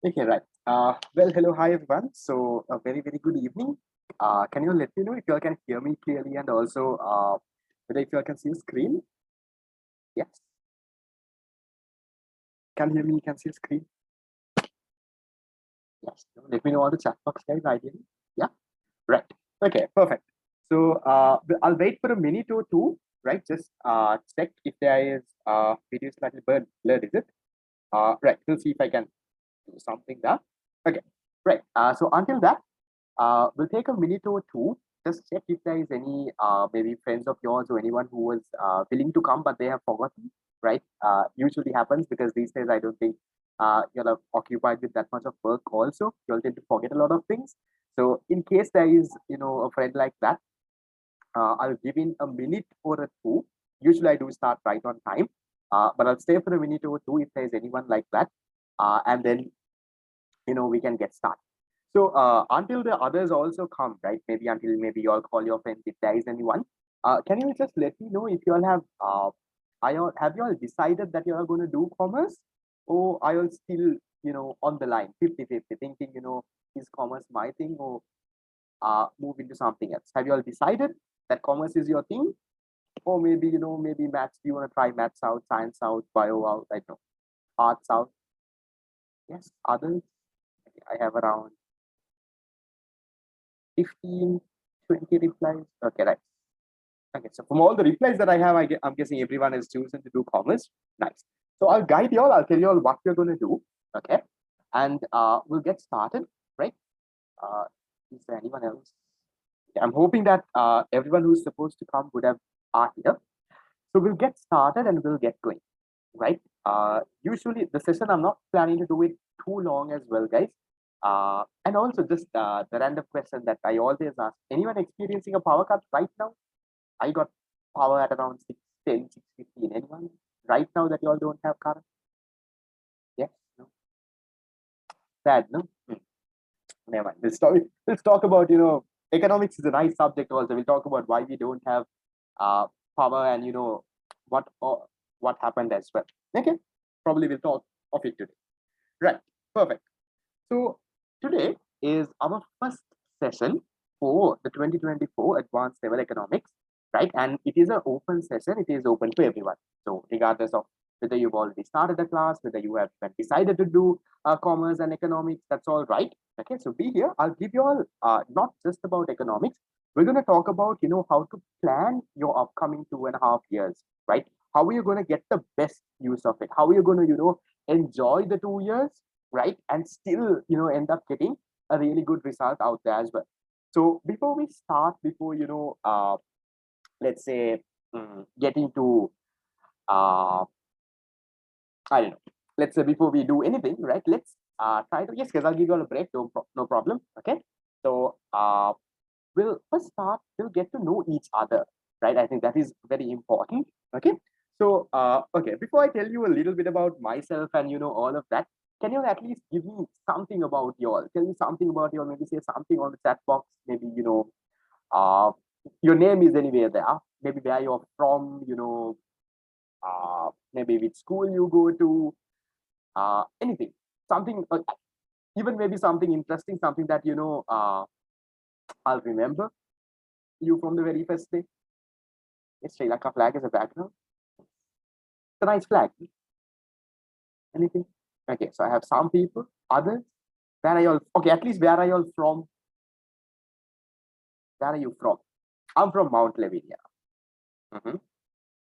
Okay, right. Well, hello, hi everyone. So, a very, very good evening. Can you let me know if you all can hear me clearly and also whether if you all can see the screen? Yes, can hear me, can see the screen. Yes, let me know on the chat box, guys, ideally. Yeah, right. Okay, perfect. So, I'll wait for a minute or two, right? Just check if there is video slightly blurred, is it? Right, we'll see if I can do something there. Okay, right. So, until that, we'll take a minute or two. Just check if there is any maybe friends of yours or anyone who was willing to come but they have forgotten. Right? Usually happens because these days I don't think you're occupied with that much of work. Also, you'll tend to forget a lot of things. So in case there is a friend like that, I'll give in a minute or a two. Usually I do start right on time, but I'll stay for a minute or two if there is anyone like that, and then we can get started. So until the others also come, right? Maybe until maybe you all call your friends if there is anyone. Can you just let me know if you all have you all decided that you are going to do commerce, or are you all still on the line 50-50, thinking is commerce my thing, or move into something else? Have you all decided that commerce is your thing, or maybe maybe maths? Do you want to try maths out, science out, bio out? I don't know, arts out. Yes, others. I have around 15, 20 replies. Okay, right. Okay, so from all the replies that I have, I'm guessing everyone has chosen to do commerce. Nice. So I'll guide you all. I'll tell you all what we're going to do. Okay, and we'll get started. Right? Uh, is there anyone else? Okay, I'm hoping that everyone who's supposed to come would have are here. So we'll get started and we'll get going. Right? Usually the session I'm not planning to do it too long as well, guys. And also just the random question that I always ask: anyone experiencing a power cut right now? I got power at around 6:10, 6:15. Anyone right now that you all don't have current? Yes, no, sad, no. Never mind. Let's talk about economics is a nice subject. Also, we'll talk about why we don't have uh, power and what what happened as well. Okay, probably we'll talk of it today. Right, perfect. So today is our first session for the 2024 Advanced Level Economics, right? And it is an open session. It is open to everyone. So regardless of whether you've already started the class, whether you have decided to do commerce and economics, that's all right. Okay, so be here. I'll give you all not just about economics. We're going to talk about how to plan your upcoming 2.5 years, right? How are you going to get the best use of it? How are you going to enjoy the 2 years, right? And still, end up getting a really good result out there as well. So before we start, before, let's say, getting to, I don't know, let's say before we do anything, right? Let's try to, yes, guys, I'll give you all a break, no problem. Okay. So we'll first start, we'll get to know each other, right? I think that is very important. Okay. So, okay, before I tell you a little bit about myself and all of that, can you at least give me something about you all? Tell me something about you all. Maybe say something on the chat box. Maybe uh, your name is anywhere there. Maybe where you're from. Maybe which school you go to. Anything, something, even maybe something interesting, something that I'll remember you from the very first day. Yes, Sri Lanka flag is a background. It's a nice flag. Anything? Okay, so I have some people, others. Where are you all? Okay, at least where are you all from? Where are you from? I'm from Mount Lavinia. Mm-hmm.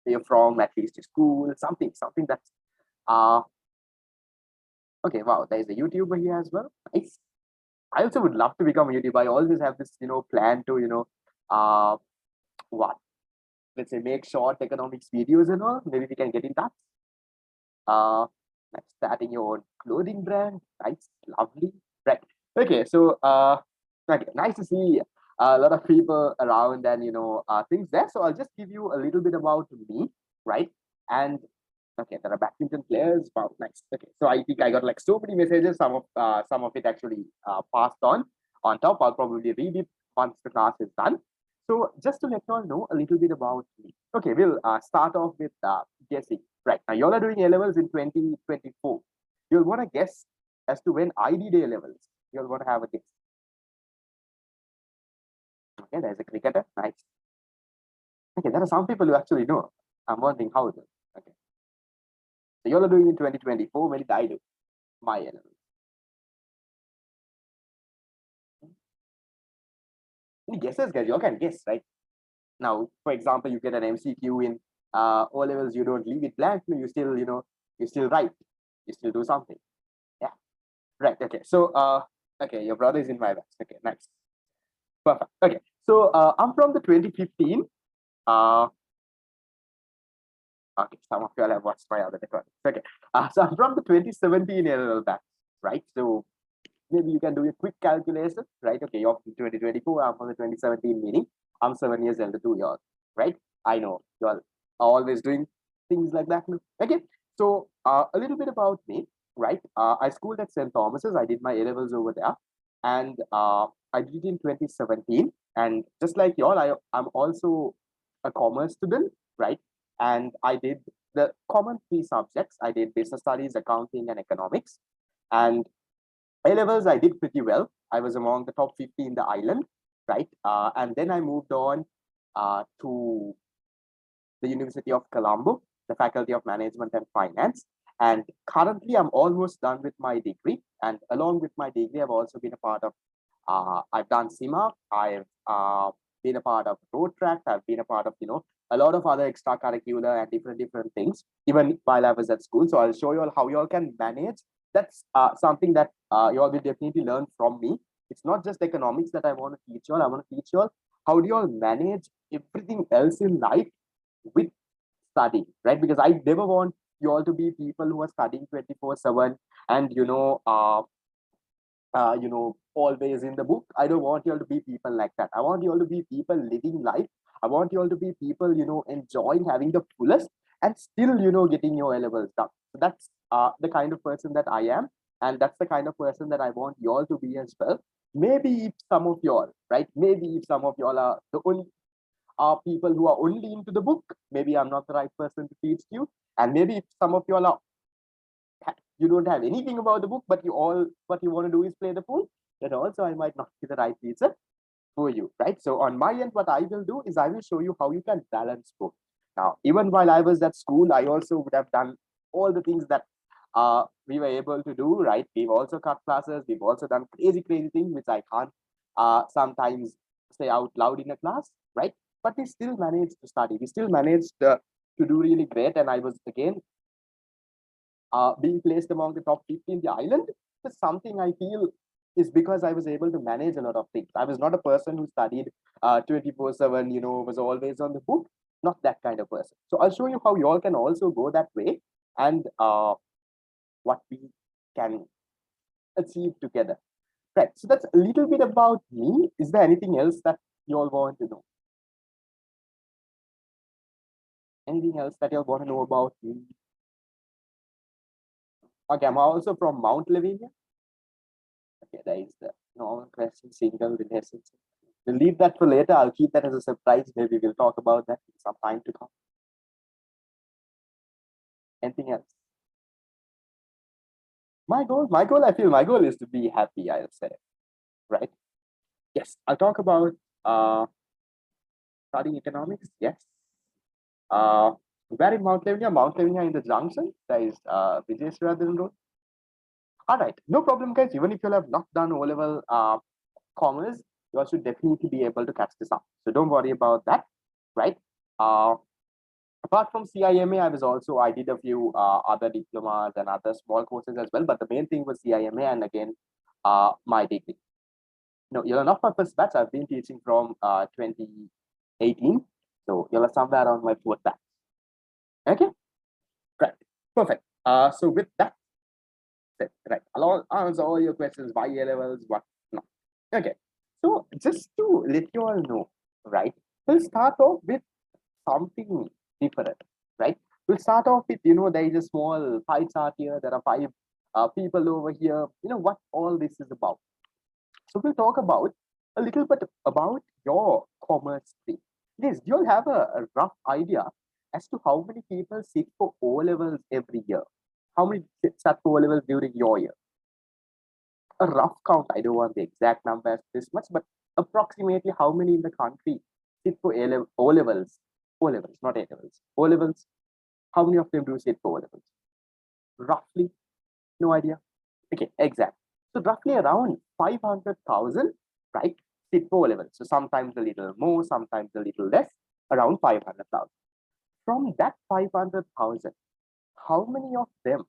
You're from at least a school, something that's okay. Wow, there's a YouTuber here as well. Nice. I also would love to become a YouTuber. I always have this, plan to, what? Let's say make short economics videos and all. Maybe we can get in touch. Uh, like starting your own clothing brand. Nice, lovely. Right. Okay, so okay, nice to see a lot of people around and things there. So I'll just give you a little bit about me, right? And okay, there are badminton players. Wow, nice. Okay, so I think I got like so many messages. Some of it actually passed on top. I'll probably read it once the class is done. So just to let you all know a little bit about me. Okay, we'll start off with guessing. Right now, you all are doing A levels in 2024. You'll want to guess as to when I did A levels. You're going to have a guess. Okay, there's a cricketer. Nice. Okay, there are some people who actually know. I'm wondering how it is. Okay. So you're doing in 2024. When did I do my A levels? Any guesses, guys? You all can guess, right? Now, for example, you get an MCQ in O levels. You don't leave it blank. You still, you still write. You still do something. Yeah. Right. Okay. So, okay, your brother is in my batch. Okay, nice. Perfect. Okay. So, I'm from the 2015. Okay, some of you all have watched my other recordings. Okay. So I'm from the 2017 LLL batch, right? So maybe you can do a quick calculation, right? Okay, you're from 2024, I'm from the 2017, meaning I'm 7 years elder to you all, right? I know you all are always doing things like that. Okay, so a little bit about me, right? I schooled at St. Thomas's. I did my A levels over there, and I did it in 2017. And just like you all, I'm also a commerce student, right? And I did the common three subjects. I did business studies, accounting, and economics. And A levels, I did pretty well. I was among the top 50 in the island, right? And then I moved on to the University of Colombo, the Faculty of Management and Finance. And currently, I'm almost done with my degree. And along with my degree, I've also been a part of, I've done SIMA, I've been a part of road track, I've been a part of, a lot of other extracurricular and different things, even while I was at school. So I'll show you all how you all can manage. That's something that you all will definitely learn from me. It's not just economics that I want to teach you all. I want to teach you all how do you all manage everything else in life with study, right? Because I never want you all to be people who are studying 24/7 and always in the book. I don't want you all to be people like that. I want you all to be people living life. I want you all to be people, enjoying having the fullest and still, getting your A levels done. So that's the kind of person that I am. And that's the kind of person that I want you all to be as well. Maybe if some of y'all, right? Maybe if some of y'all are the only people who are only into the book, maybe I'm not the right person to teach you. And maybe if some of y'all are you don't have anything about the book, but what you want to do is play the fool, then also I might not be the right teacher for you, right? So on my end, what I will do is I will show you how you can balance both. Now, even while I was at school, I also would have done all the things that we were able to do, right? We've also cut classes, we've also done crazy things which I can't sometimes say out loud in a class, right? But we still managed to study. We still managed to do really great. And I was again being placed among the top 50 in the island is something I feel is because I was able to manage a lot of things. I was not a person who studied 24/7, was always on the book, not that kind of person. So I'll show you how you all can also go that way and what we can achieve together. Right. So that's a little bit about me. Is there anything else that you all want to know? Anything else that you all want to know about me? Okay, I'm also from Mount Lavinia. Okay, there is the normal question, single relationship. We'll leave that for later. I'll keep that as a surprise. Maybe we'll talk about that in some time to come. Anything else? I feel my goal is to be happy, I'll say. Right? Yes, I'll talk about studying economics. Yes. Where in Mount Lavinia? Mount Lavinia in the junction. There is Vijayaswaradhan Road. All right, no problem, guys. Even if you have not done O-level commerce, you all should definitely be able to catch this up. So don't worry about that, right? Apart from CIMA, I did a few other diplomas and other small courses as well, but the main thing was CIMA and again, my degree. No, you're not my first batch. I've been teaching from 2018. So you're somewhere around my fourth batch. Okay, right, perfect. So with that, right, I'll answer all your questions, why A levels, what not. Okay, so just to let you all know, right, we'll start off with something different, right? We'll start off with, there is a small pie chart here. There are 5 people over here. What all this is about. So we'll talk about a little bit about your commerce stream. Yes, do you all have a rough idea as to how many people sit for O levels every year? How many sat for O levels during your year? a rough count. I don't want the exact number as this much, but approximately how many in the country sit for O levels? O levels, not A levels. O levels. How many of them do sit for O levels? Roughly, no idea. Okay, exact. So roughly around 500,000, right? Sit for O levels. So sometimes a little more, sometimes a little less. Around 500,000. From that 500,000, how many of them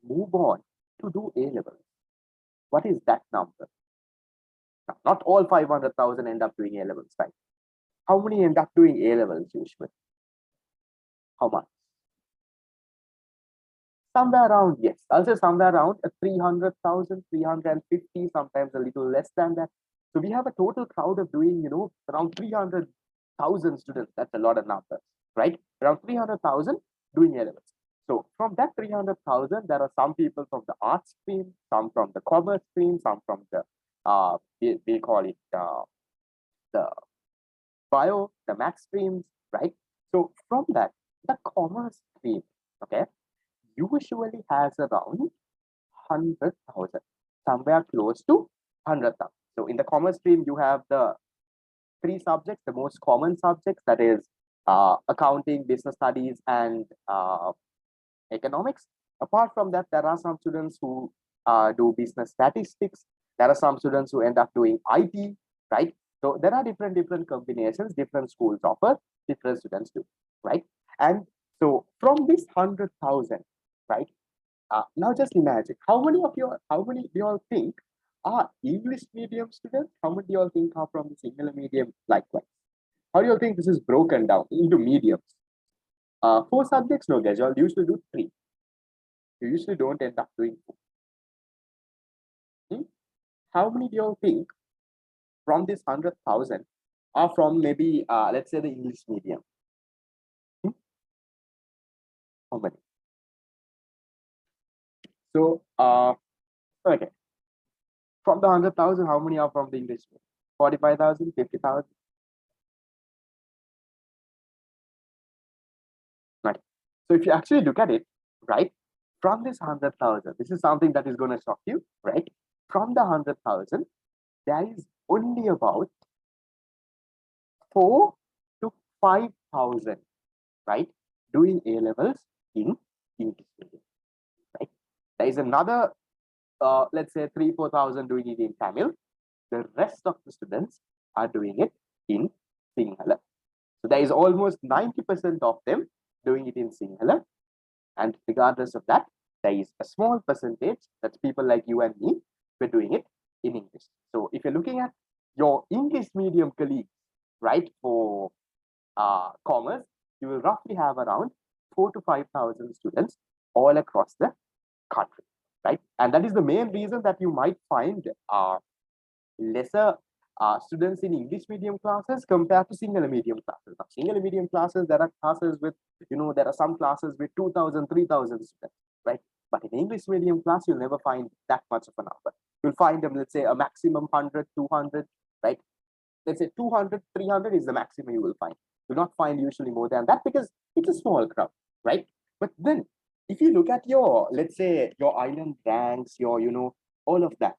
move on to do A levels? What is that number? Now, not all 500,000 end up doing A levels, right? How many end up doing A levels usually? How much? Somewhere around, yes. I'll say somewhere around 300,000, 350, sometimes a little less than that. So we have a total crowd of doing, around 300,000 students. That's a lot of numbers, right? Around 300,000 doing A levels. So from that 300,000, there are some people from the arts stream, some from the commerce stream, some from the, we call it the bio, the math streams, right? So from that, the commerce stream, okay, usually has around 100,000, somewhere close to 100,000. So in the commerce stream, you have the three subjects, the most common subjects, that is accounting, business studies, and economics. Apart from that, there are some students who do business statistics. There are some students who end up doing IT, right? So there are different combinations, different schools offer, different students do, right? And so from this 100,000, right? Now just imagine how many do you all think are English medium students? How many do you all think are from the singular medium likewise? How do you all think this is broken down into mediums? Four subjects? No, guys, you all usually do three. You usually don't end up doing four. How many do you all think from this 100,000 are from maybe, let's say, the English medium? How many? So, okay. From the 100,000, how many are from the English medium? 45,000, 50,000? Right. So if you actually look at it, right, from this 100,000, this is something that is going to shock you, right? From the 100,000, there is only about 4 to 5,000, right, doing A levels in English medium, right? There is another, let's say 3,000-4,000 doing it in Tamil. The rest of the students are doing it in Sinhala. So there is almost 90% of them doing it in Sinhala. And regardless of that, there is a small percentage, that's people like you and me, we're doing it in English. So if you're looking at your English medium colleagues, right, for commerce, you will roughly have around 4 to 5,000 students all across the country, right? And that is the main reason that you might find lesser students in English medium classes compared to single medium classes. Now, single medium classes, there are classes with, there are some classes with 2,000, 3,000 students, right? But in English medium class, you'll never find that much of a number. You'll find them, let's say, a maximum 100, 200, right? Let's say 200, 300 is the maximum you will find. You'll not find usually more than that because it's a small crowd, right? But then if you look at your, let's say, your island ranks, your, all of that,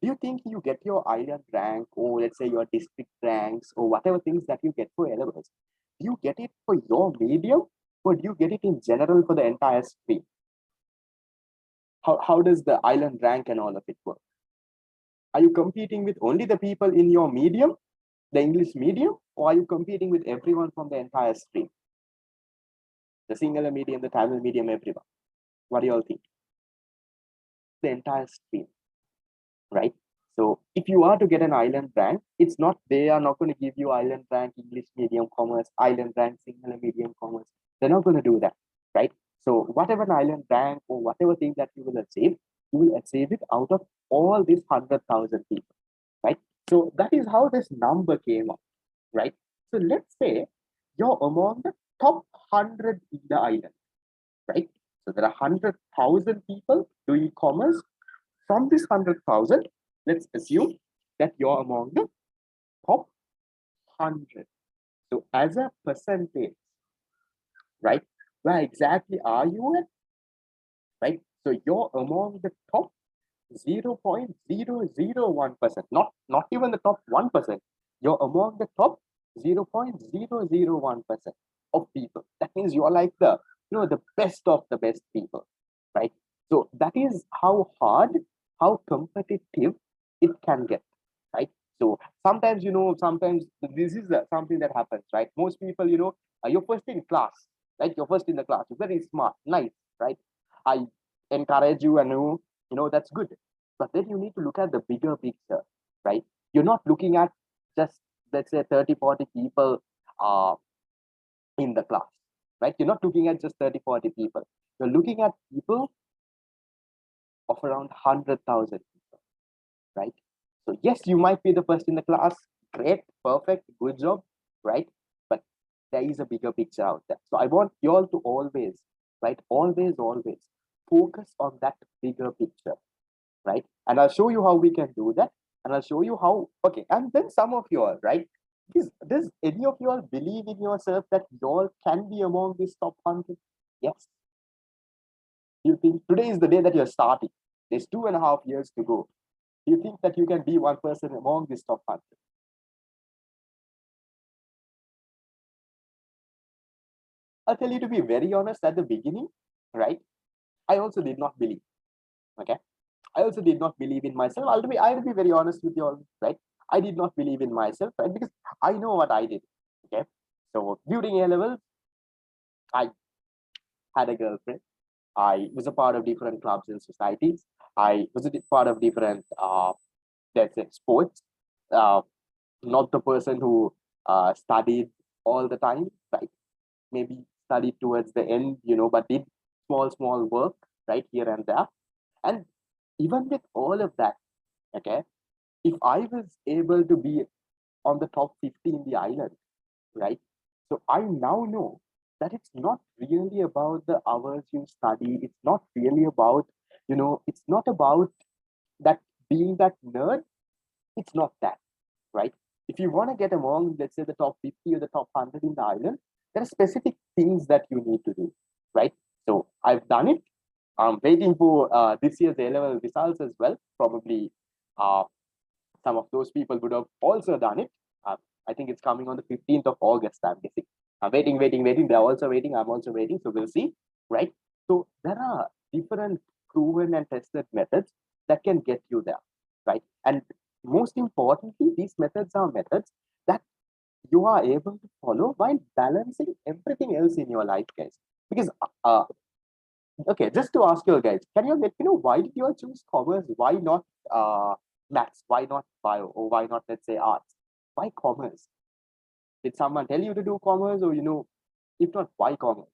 do you think you get your island rank or let's say your district ranks or whatever things that you get for A levels? Do you get it for your medium or do you get it in general for the entire stream? How does the island rank and all of it work? Are you competing with only the people in your medium, the English medium, or are you competing with everyone from the entire stream? The singular medium, the Tamil medium, everyone. What do you all think? The entire stream, right? So if you are to get an island rank, it's not, they are not going to give you island rank English medium commerce, island rank singular medium commerce. They're not going to do that, right? So whatever island rank or whatever thing that you will achieve it out of all these 100,000 people, right? So that is how this number came up, right? So let's say you're among the top 100 in the island, right? So there are 100,000 people doing commerce. From this 100,000, let's assume that you're among the top 100. So as a percentage, right, where exactly are you at, right? So you're among the top 0.001%, not even the top 1%. You're among the top 0.001% of people. That means you're like the best of the best people, right? So that is how hard, how competitive it can get, right? So sometimes, sometimes this is something that happens, right? Most people, you're first in class, right? You're first in the class. You're very smart, nice, right? I encourage you, and that's good. But then you need to look at the bigger picture, right? You're not looking at just, let's say, 30, 40 people uh, in the class, right? You're not looking at just 30, 40 people. You're looking at people of around 100,000 people, right? So yes, you might be the first in the class. Great, perfect, good job, right? But there is a bigger picture out there. So I want you all to always, right? Always focus on that bigger picture, right? And I'll show you how we can do that. And I'll show you how, okay. And then some of you all, right? Does any of you all believe in yourself that you all can be among this top 100? Yes. You think today is the day that you're starting? There's 2.5 years to go. Do you think that you can be one person among this top 100? I'll tell you, to be very honest, at the beginning, right? I also did not believe. Okay. I also did not believe in myself. I'll be very honest with you all, right? I did not believe in myself, right? Because I know what I did. Okay. So during A levels, I had a girlfriend. I was a part of different clubs and societies. I was a part of different, let's say, sports. Uh, Not the person who studied all the time, right? Maybe studied towards the end, but did small work, right, here and there. And even with all of that, okay, if I was able to be on the top 50 in the island, right? So I now know that it's not really about the hours you study. It's not really about, it's not about that being that nerd. It's not that, right? If you want to get among, let's say, the top 50 or the top 100 in the island, there are specific things that you need to do, right? So I've done it. I'm waiting for this year's A-level results as well. Probably uh, some of those people would have also done it. Uh, I think it's coming on the 15th of August, I'm guessing. I'm waiting. They're also waiting. I'm also waiting. So we'll see, right? So there are different proven and tested methods that can get you there, right? And most importantly, these methods are methods that you are able to follow while balancing everything else in your life, guys. Because okay, just to ask you guys, can you let me know why did you all choose commerce? Why not maths? Why not bio? Or why not, let's say, arts? Why commerce? Did someone tell you to do commerce, or if not, why commerce?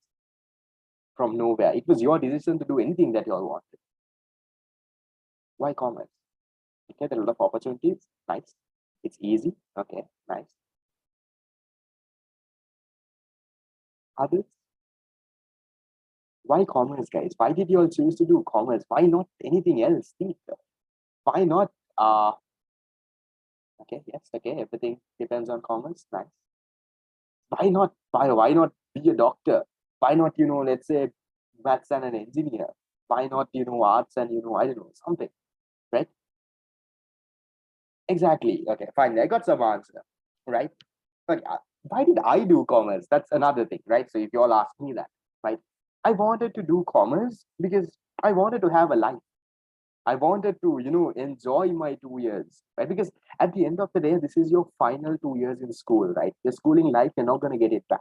From nowhere, it was your decision to do anything that you all wanted. Why commerce? Okay, there are a lot of opportunities. Nice. It's easy. Okay, nice. Others? Why commerce, guys? Why did you all choose to do commerce? Why not anything else? Why not okay, yes, okay, everything depends on commerce. Nice. Why not bio? Why not be a doctor? Why not, let's say, maths and an engineer? Why not, arts and, I don't know, something, right? Exactly. Okay, fine. I got some answer, right? But why did I do commerce? That's another thing, right? So if you all ask me that, right? I wanted to do commerce because I wanted to have a life. I wanted to, enjoy my 2 years, right? Because at the end of the day, this is your final 2 years in school, right? Your schooling life, you're not going to get it back.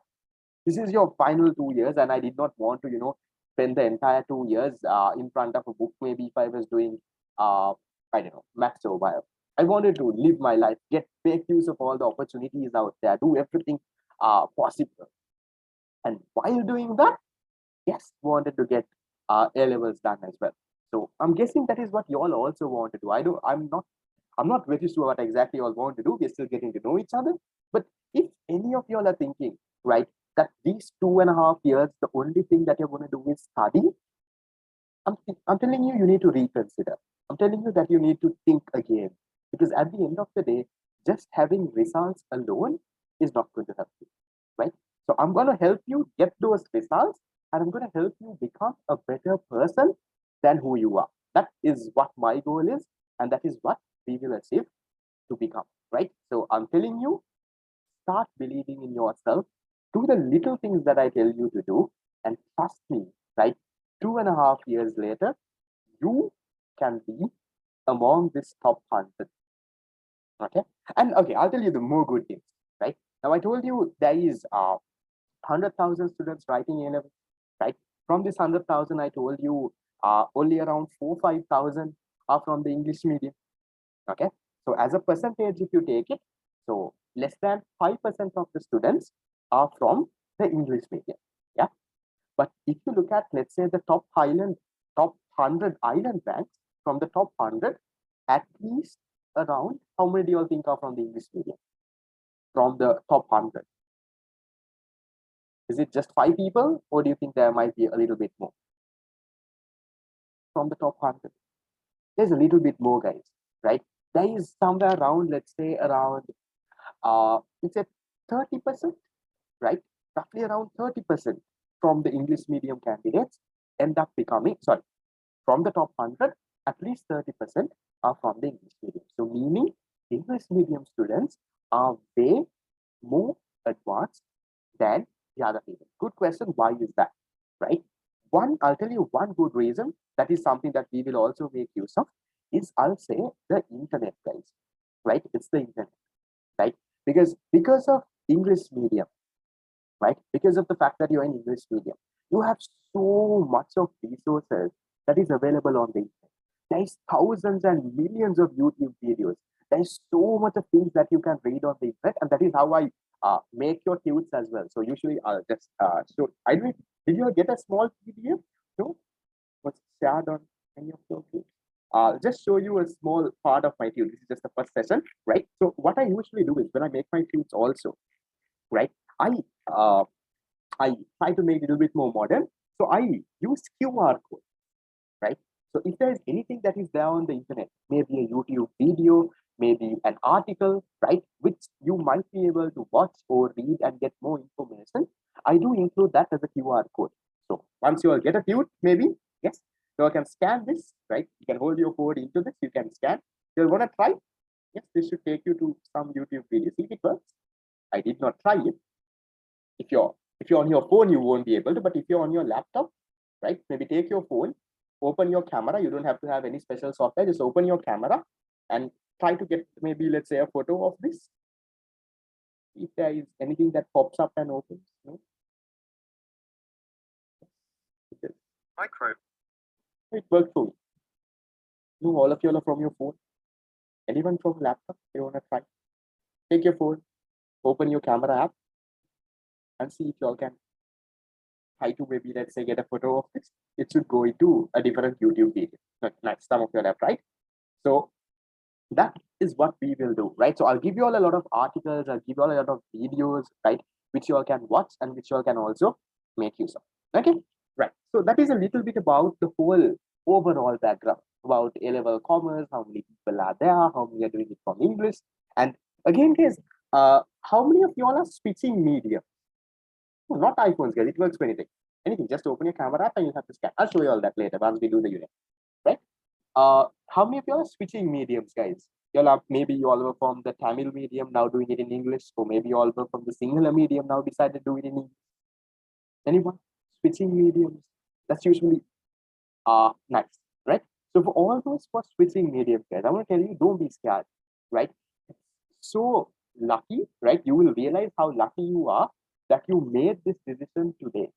This is your final 2 years, and I did not want to, spend the entire 2 years in front of a book. Maybe if I was doing, I don't know, maths or bio. I wanted to live my life, make use of all the opportunities out there, do everything possible. And while doing that, yes, wanted to get A levels done as well. So I'm guessing that is what you all also want to do. I'm not very sure what exactly you all want to do. We're still getting to know each other. But if any of you all are thinking, right, that these 2.5 years, the only thing that you're going to do is study, I'm telling you, you need to reconsider. I'm telling you that you need to think again. Because at the end of the day, just having results alone is not going to help you, right? So I'm going to help you get those results, and I'm going to help you become a better person than who you are. That is what my goal is, and that is what we will achieve to become, right? So I'm telling you, start believing in yourself, do the little things that I tell you to do, and trust me, right? 2.5 years later, you can be among this top 100. Okay. And okay, I'll tell you the more good things, right? Now I told you there is 100,000 students writing A-level, right? From this 100,000, I told you only around 5,000 are from the English medium. Okay. So as a percentage, if you take it, so less than 5% of the students are from the English medium. Yeah. But if you look at, let's say, the top 100 island banks, from the top 100, at least around, how many do you all think are from the English medium? From the top 100? Is it just 5 people, or do you think there might be a little bit more? From the top 100, there's a little bit more, guys, right? There is somewhere around, let's say, around, let's say 30%, right? Roughly around 30% from the English medium candidates end up becoming, sorry, from the top 100, at least 30% are from the English medium. So meaning English medium students are way more advanced than the other people. Good question. Why is that? Right? One, I'll tell you one good reason. That is something that we will also make use of. Is I'll say the internet, guys. Right? It's the internet, right? Because of English medium, right? Because of the fact that you're in English medium, you have so much of resources that is available on the internet. There is thousands and millions of YouTube videos. There is so much of things that you can read on the internet, and that is how I make your tutes as well. So usually I'll just show. I don't. Did you get a small PDF? No, was shared on any of your tutes? I'll just show you a small part of my tute. This is just the first session, right? So what I usually do is when I make my tutes also, right? I uh, I try to make it a little bit more modern. So I use QR code, right? So if there is anything that is there on the internet, maybe a YouTube video, maybe an article, right, which you might be able to watch or read and get more information, I do include that as a QR code. So once you all get a tute, maybe, yes, so I can scan this, right? You can hold your code into this, you can scan. You're gonna try, yes, this should take you to some YouTube video. See if it works. I did not try it. If you're on your phone, you won't be able to, but if you're on your laptop, right, maybe take your phone, open your camera. You don't have to have any special software. Just open your camera and try to get maybe, let's say, a photo of this. If there is anything that pops up and opens, no? Micro. It worked for me. No, all of you are from your phone. Anyone from laptop? You want to try? Take your phone, open your camera app, and see if you all can try to maybe, let's say, get a photo of this. It should go into a different YouTube video. Like some of you have, right? So that is what we will do, right? So I'll give you all a lot of articles, I'll give you all a lot of videos, right, which you all can watch and which you all can also make use of. Okay, right. So that is a little bit about the whole overall background about A-level commerce, how many people are there, how many are doing it from English. And again, guys, how many of you all are switching media? No, not iPhones, guys. It works for anything. Anything. Just open your camera app and you have to scan. I'll show you all that later once we do the unit, right? How many of you are switching mediums, guys? Y'all are, maybe you all were from the Tamil medium, now doing it in English, or maybe you all were from the Sinhala medium, now decided to do it in English. Anyone switching mediums? That's usually nice, right? So for all those for switching mediums, guys, I want to tell you, don't be scared, right? So lucky, right? You will realize how lucky you are that you made this decision today.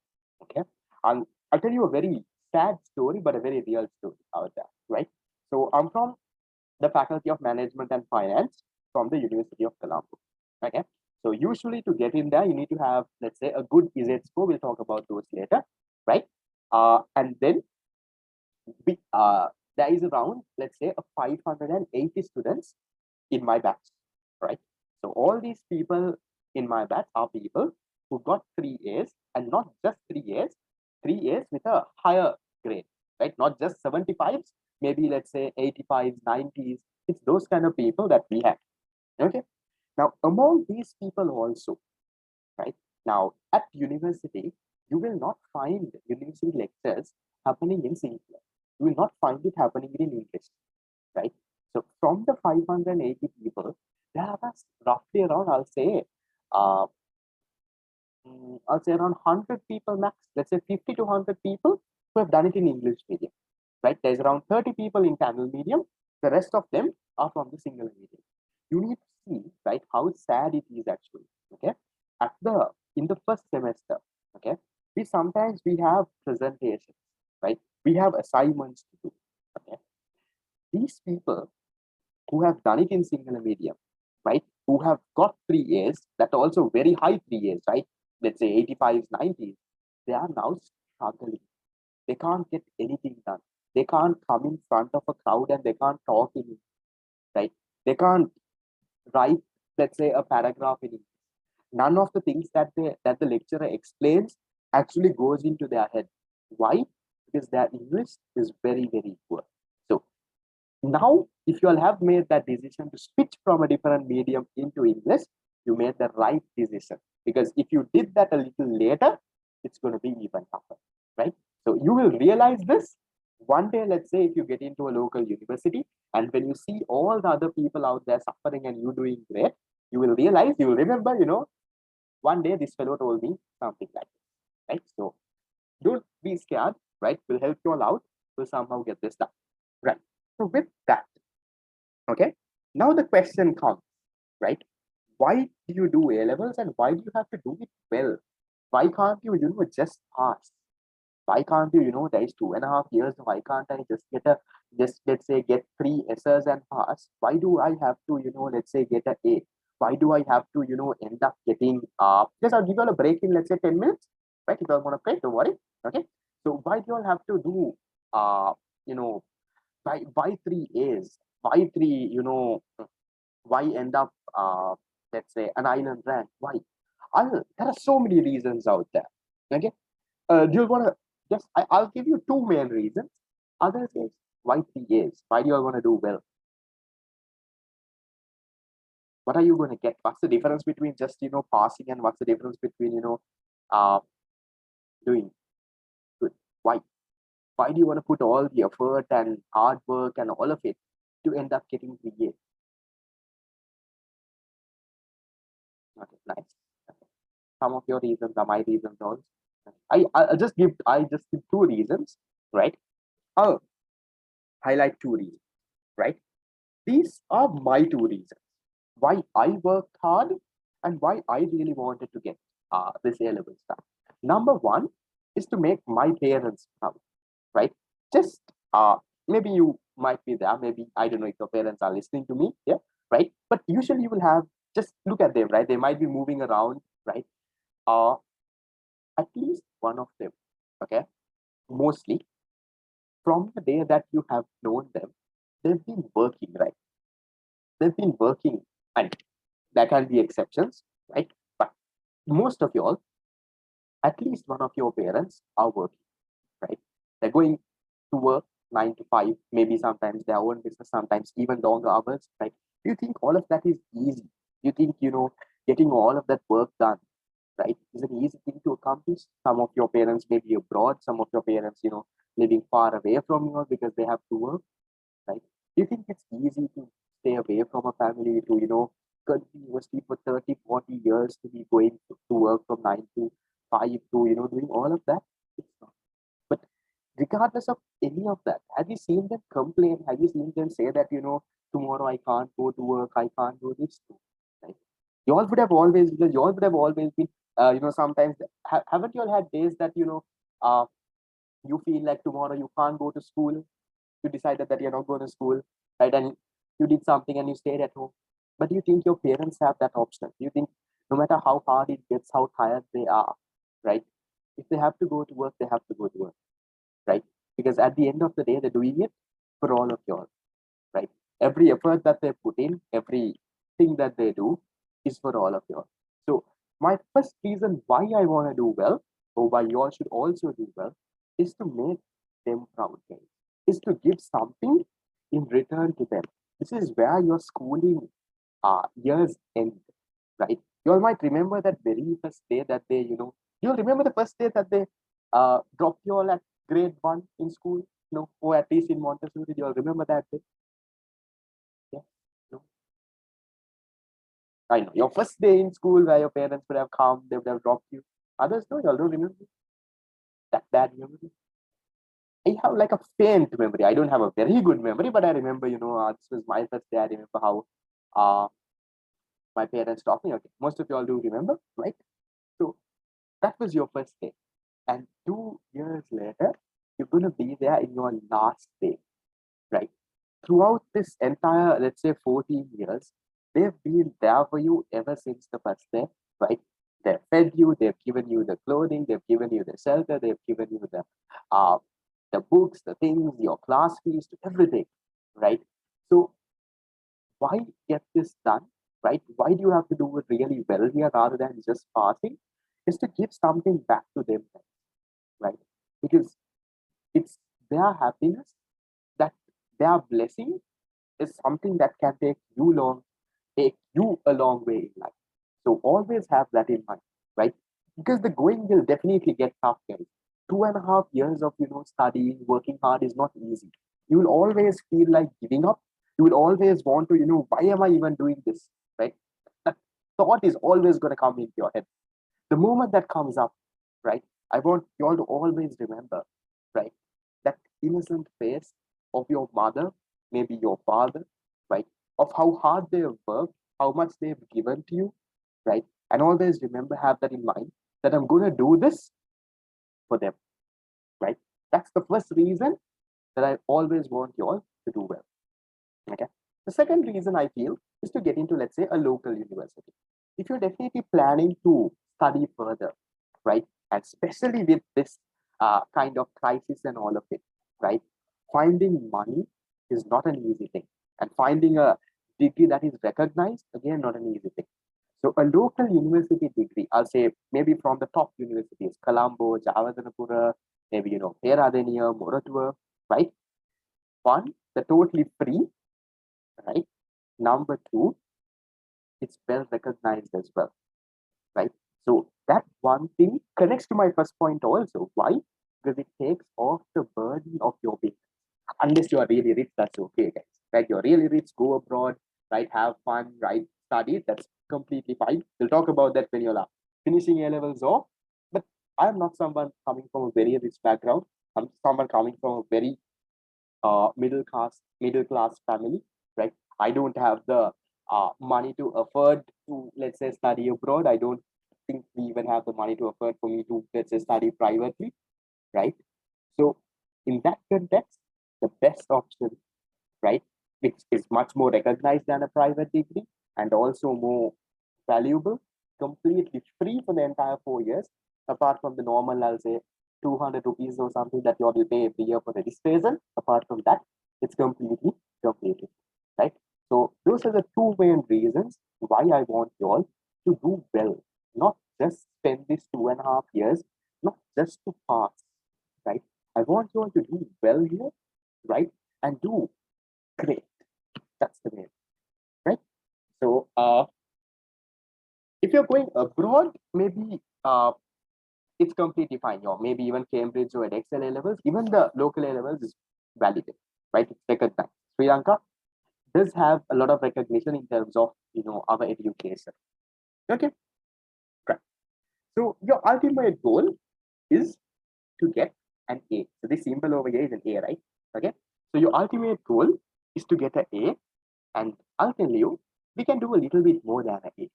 Okay, I'll tell you a very sad story, but a very real story out there, right? So I'm from the Faculty of Management and Finance from the University of Colombo. Okay, so usually to get in there, you need to have, let's say, a good ISET score. We'll talk about those later, right? And then there is around, let's say, a 580 students in my batch, right? So all these people in my batch are people who got 3 A's, and not just 3 A's, 3 A's with a higher grade, right? Not just 75s, maybe let's say 85s, 90s. It's those kind of people that we have. Okay. Now, among these people also, right? Now, at university, you will not find university lectures happening in singular. You will not find it happening in English, right? So from the 580 people, there are roughly around, uh, I'll say around 100 people max, let's say 50 to 100 people who have done it in English medium, right? There's around 30 people in Tamil medium. The rest of them are from the singular medium. You need to see, right, how sad it is actually, okay? In the first semester, okay, we have presentations, right? We have assignments to do, okay? These people who have done it in singular medium, right? Who have got 3 A's, that also very high 3 A's, right? Let's say 85s, 90s, they are now struggling. They can't get anything done. They can't come in front of a crowd and they can't talk in it, right? They can't write, let's say, a paragraph in it. None of the things that the lecturer explains actually goes into their head. Why? Because their English is very, very poor. So now, if you all have made that decision to switch from a different medium into English, you made the right decision. Because if you did that a little later, it's going to be even tougher, right? So you will realize this one day. Let's say if you get into a local university and when you see all the other people out there suffering and you doing great, you will realize, you will remember, one day this fellow told me something like this, right? So don't be scared, right? We'll help you all out. We'll somehow get this done, right? So with that, okay, now the question comes, right? Why do you do A levels and why do you have to do it well? Why can't you, just pass? Why can't you, there is 2.5 years, why can't I just let's say get 3 S's and pass? Why do I have to, let's say get an A? Why do I have to, end up getting just I'll give you all a break in, let's say 10 minutes, right? If you all want to play, don't worry. Okay. So why do you all have to do you know, why 3 A's? Why three, why end up let's say an island rank? Why? There are so many reasons out there. Okay. Do you want to I'll give you two main reasons. Others is why 3 A's? Why do you all want to do well? What are you going to get? What's the difference between just passing and what's the difference between doing good? Why? Why do you want to put all the effort and hard work and all of it to end up getting 3 A's? Okay, nice. Okay. Some of your reasons are my reasons also. I just give two reasons, right? I'll highlight two reasons, right? These are my two reasons why I worked hard and why I really wanted to get this A-level stuff. Number one is to make my parents proud, right? Just maybe you might be there, maybe I don't know if your parents are listening to me, yeah, right? But usually you will have, just look at them, right? They might be moving around, right? At least one of them, okay, mostly from the day that you have known them, they've been working, right? They've been working, and there can be exceptions, right? But most of y'all, at least one of your parents are working, right? They're going to work 9 to 5, maybe sometimes their own business, sometimes even longer hours, right? Do you think all of that is easy? Do you think, getting all of that work done, right, is an easy thing to accomplish? Some of your parents may be abroad, some of your parents, living far away from you because they have to work, right? Do you think it's easy to stay away from a family, to, continuously for 30, 40 years to be going to work from 9 to 5 to, doing all of that? It's not. But regardless of any of that, have you seen them complain? Have you seen them say that, tomorrow I can't go to work, I can't do this? Right? You all would have always, been, sometimes, haven't you all had days that, you feel like tomorrow you can't go to school? You decided that you're not going to school, right? And you did something and you stayed at home. But you think your parents have that option? You think no matter how hard it gets, how tired they are, right? If they have to go to work, they have to go to work, right? Because at the end of the day, they're doing it for all of y'all, right? Every effort that they put in, everything that they do is for all of y'all. So my first reason why I want to do well, or why y'all should also do well, is to make them proud, guys. Is to give something in return to them. This is where your schooling years end, right? You all might remember that very first day that they, you'll remember the first day that they dropped you all at grade 1 in school. No, or at least in Montessori, you all remember that day? Yeah, no. I know your first day in school where your parents would have come, they would have dropped you. Others, no, you all don't remember that bad memory. I have like a faint memory. I don't have a very good memory, but I remember, this was my first day. I remember how uh, my parents taught me. Okay, most of you all do remember, right? So that was your first day. And 2 years later, you're going to be there in your last day, right? Throughout this entire, let's say, 14 years, they've been there for you ever since the first day, right? They've fed you, they've given you the clothing, they've given you the shelter, they've given you the books, the things, your class fees, everything, right? So why get this done, right? Why do you have to do it really well here rather than just passing? Is to give something back to them, right? Because it's their happiness, that their blessing is something that can take you a long way in life. So always have that in mind, right? Because the going will definitely get tough, guys. 2.5 years of studying, working hard is not easy. You will always feel like giving up. You will always want to, why am I even doing this? Right? That thought is always going to come into your head. The moment that comes up, right? I want you all to always remember, right? That innocent face of your mother, maybe your father, right? Of how hard they have worked, how much they've given to you, right? And always remember, have that in mind, that I'm going to do this for them, right? That's the first reason that I always want you all to do well. Okay. The second reason I feel is to get into, let's say, a local university. If you're definitely planning to study further, right, and especially with this kind of crisis and all of it, right, finding money is not an easy thing. And finding a degree that is recognized, again, not an easy thing. So a local university degree, I'll say maybe from the top universities, Colombo, Jawaharlal, maybe, Peradeniya, Moratuwa, right? One, they're totally free, right? Number two, it's well recognized as well, right? So that one thing connects to my first point also. Why? Because it takes off the burden of your business. Unless you are really rich, that's okay, guys. Right? You're really rich, go abroad, right? Have fun, right? Study, that's completely fine. We'll talk about that when you're finishing A levels off. But I'm not someone coming from a very rich background. I'm someone coming from a very middle class family, right? I don't have the money to afford to, let's say, study abroad. I don't think we even have the money to afford for me to, let's say, study privately, right? So in that context, the best option, right, which is much more recognized than a private degree and also more valuable, completely free for the entire 4 years, apart from the normal, I'll say, 200 rupees or something that you all will pay every year for the registration. Apart from that, it's completely, right? So those are the two main reasons why I want you all to do well, not just spend these 2.5 years, not just to pass, right? I want you all to do well here, right? And do great. That's the main, right? So if you're going abroad, maybe it's completely fine. Or maybe even Cambridge or Excel A levels, even the local A levels is validated, right? It's recognized. Sri Lanka does have a lot of recognition in terms of our education. Okay, right. So your ultimate goal is to get an A. So this symbol over here is an A, right? Okay. So your ultimate goal is to get an A, and I'll tell you, we can do a little bit more than an A,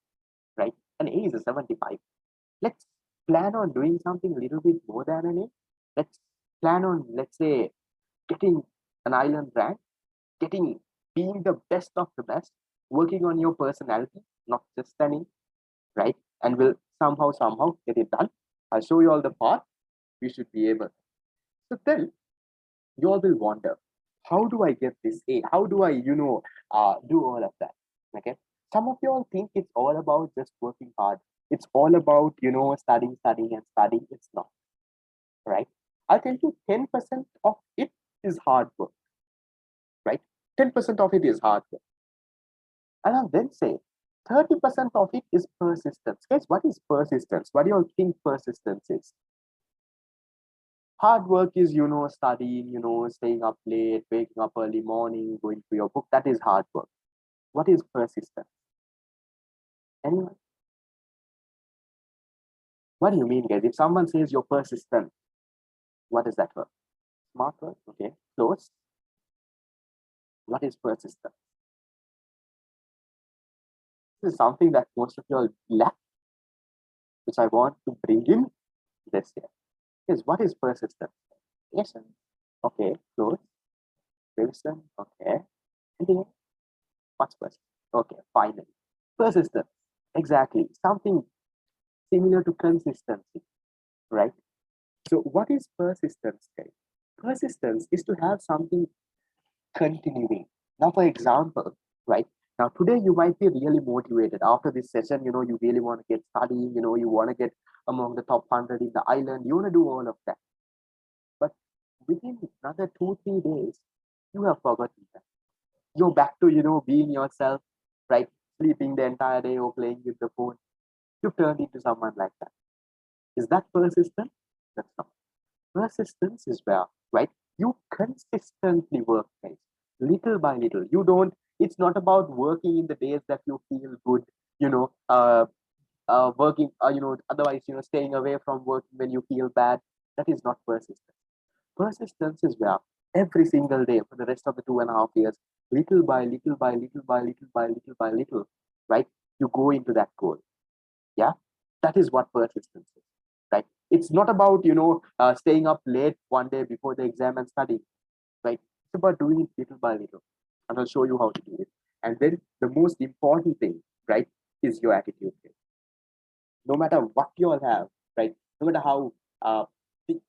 right? An A is a 75. Let's plan on doing something a little bit more than an A. Let's plan on, let's say, getting an island rank, being the best of the best, working on your personality, not just an A, right? And we'll somehow get it done. I'll show you all the path. We should be able. So then you all will wonder, how do I get this A? How do I, do all of that? Okay. Some of you all think it's all about just working hard. It's all about, studying and studying. It's not, right? I'll tell you 10% of it is hard work, right? 10% of it is hard work. And I'll then say 30% of it is persistence. Guys, what is persistence? What do you all think persistence is? Hard work is, studying, staying up late, waking up early morning, going through your book. That is hard work. What is persistence? Anyone? What do you mean, guys? If someone says you're persistent, what is that word? Smart word? Okay. Close. What is persistent? This is something that most of you all lack, which I want to bring in this year. Is what is persistence? Yes. Okay. Close. Persistent. Okay. Anything else? What's persistent? Okay. Finally. Persistence. Exactly. Something similar to consistency, right? So what is persistence, guys? Persistence is to have something continuing. Now, for example, right? Now, today you might be really motivated. After this session, you really want to get studying, you want to get among the top 100 in the island. You want to do all of that. But within another 2, 3 days, you have forgotten that. You're back to, being yourself, right? Sleeping the entire day or playing with the phone. You've turned into someone like that. Is that persistent? That's not. Persistence is where, right? You consistently work, guys, little by little. You don't, it's not about working in the days that you feel good, you know, working, otherwise, staying away from work when you feel bad. That is not persistence. Persistence is where every single day for the rest of the 2.5 years, little by little by little by little by little by little, right? You go into that goal. Yeah, that is what persistence is, right? It's not about staying up late one day before the exam and studying, right? It's about doing it little by little, and I'll show you how to do it. And then the most important thing, right, is your attitude. No matter what you all have, right? No matter uh,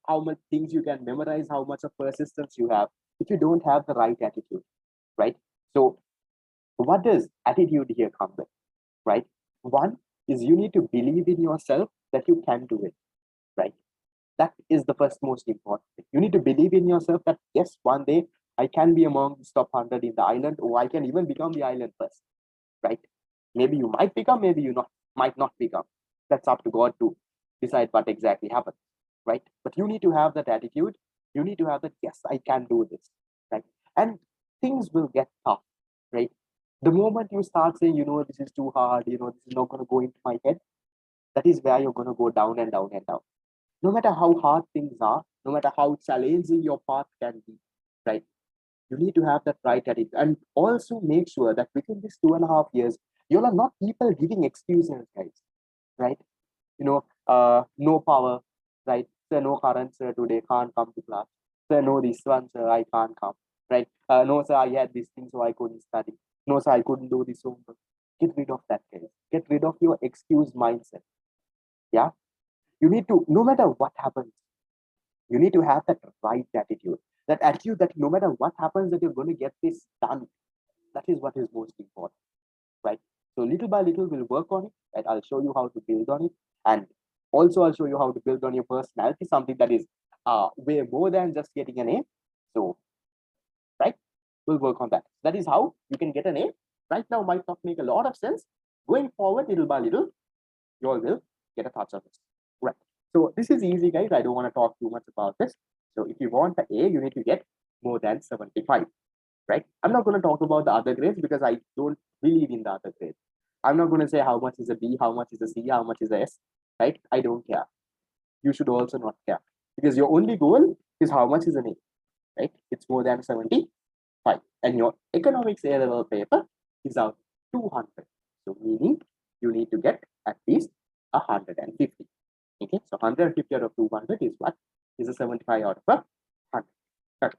how much things you can memorize, how much of persistence you have, if you don't have the right attitude, right? So what does attitude here come with, right? One is you need to believe in yourself that you can do it, right? That is the first most important thing. You need to believe in yourself that yes, one day I can be among the top 100 in the island, or I can even become the island first, right? Maybe you might become, maybe you might not become. That's up to God to decide what exactly happens, right? But you need to have that attitude. You need to have that, yes, I can do this, right? And things will get tough, right? The moment you start saying, this is too hard, this is not going to go into my head, that is where you're going to go down and down and down. No matter how hard things are, no matter how challenging your path can be, right? You need to have that right attitude. And also make sure that within these 2.5 years, you are not people giving excuses, guys, right? No power, right? Sir, no current, sir, today can't come to class. Sir, no this one, sir, I can't come, right? No, sir, I had this thing, so I couldn't study. No, sir, I couldn't do this homework. Get rid of that, guys. Get rid of your excuse mindset. Yeah. You need to, no matter what happens, you need to have that right attitude. That attitude that no matter what happens, that you're going to get this done. That is what is most important, right? So little by little, we'll work on it. Right? I'll show you how to build on it, and also I'll show you how to build on your personality, something that is way more than just getting an A. So, right, we'll work on that. That is how you can get an A. Right now, might not make a lot of sense. Going forward, little by little, you all will get a touch of this. Right. So this is easy, guys. I don't want to talk too much about this. So if you want the A, you need to get more than 75. Right? I'm not going to talk about the other grades because I don't believe in the other grades. I'm not going to say how much is a B, how much is a C, how much is a S, right? I don't care. You should also not care because your only goal is how much is an A, right? It's more than 75. And your economics A level paper is out 200. So meaning you need to get at least 150. Okay, so 150 out of 200 is what? Is a 75 out of 100. Okay.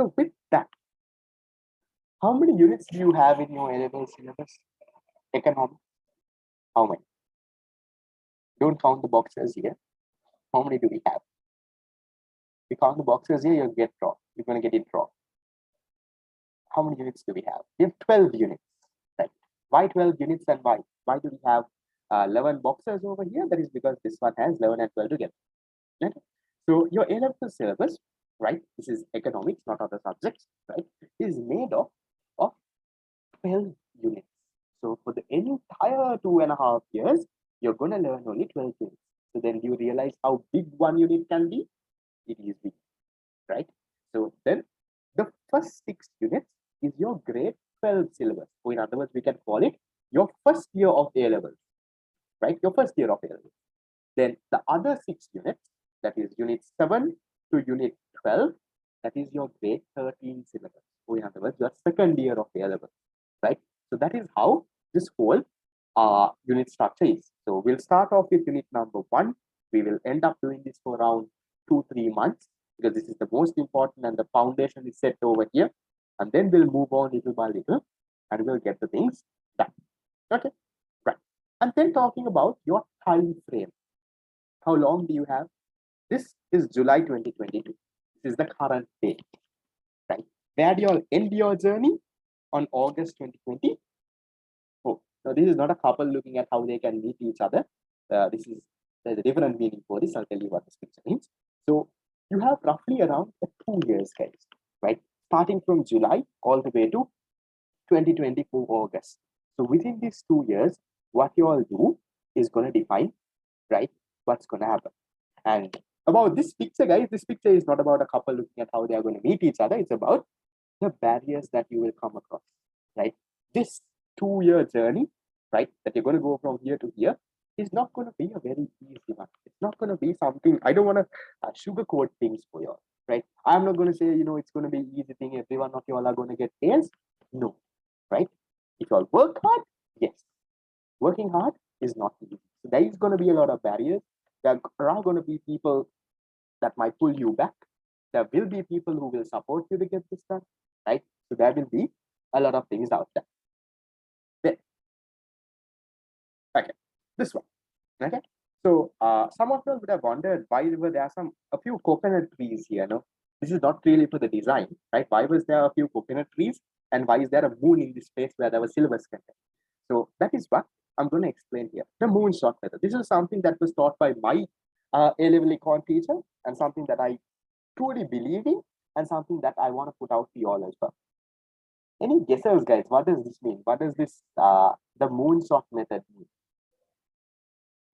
So with that, how many units do you have in your A-level syllabus? Economics? How many? Don't count the boxes here. How many do we have? If you count the boxes here, you'll get wrong. You're going to get it wrong. How many units do we have? We have 12 units. Right? Why 12 units and why? Why do we have 11 boxes over here? That is because this one has 11 and 12 together. Right? So your A-level syllabus, right? This is economics, not other subjects, right? Is made of 12 units. So for the entire 2.5 years, you're going to learn only 12 units. So then you realize how big one unit can be, it is week, right? So then the first 6 units is your grade 12 syllabus. So in other words, we can call it your first year of A levels, right? Your first year of A levels. Then the other 6 units, that is unit 7 to unit 12, that is your grade 13 syllabus. So in other words, your second year of A levels, right? So that is how this whole unit structure is. So we'll start off with unit number 1. We will end up doing this for around 2-3 months because this is the most important and the foundation is set over here. And then we'll move on little by little and we'll get the things done. Okay, right. And then talking about your time frame. How long do you have? This is July 2022. This is the current date, right? Where do you all end your journey? On August 2020. Oh, now this is not a couple looking at how they can meet each other. There's a different meaning for this. I'll tell you what this picture means. So you have roughly around 2 years, guys, right? Starting from July all the way to 2024 August. So within these 2 years, what you all do is going to define, right, what's going to happen. And about this picture, guys, this picture is not about a couple looking at how they are going to meet each other. It's about the barriers that you will come across, right? This 2-year journey, right, that you're going to go from here to here is not going to be a very easy one. It's not going to be something, I don't want to sugarcoat things for you all, right? I'm not going to say, it's going to be easy thing. Every one of you all are going to get A's. No, right? If you all work hard, yes. Working hard is not easy. So there is going to be a lot of barriers. There are going to be people that might pull you back. There will be people who will support you to get this done, right? So there will be a lot of things out there. Then, okay, this one, okay. So some of you would have wondered why were there a few coconut trees here. No, this is not really for the design, right? Why was there a few coconut trees, and why is there a moon in this place where there was syllabus content? So that is what I'm going to explain here. The moonshot method. This is something that was taught by my A-level econ teacher, and something that I truly believe in, and something that I want to put out to you all as well. Any guesses, guys? What does this mean? What does this the moonshot method mean?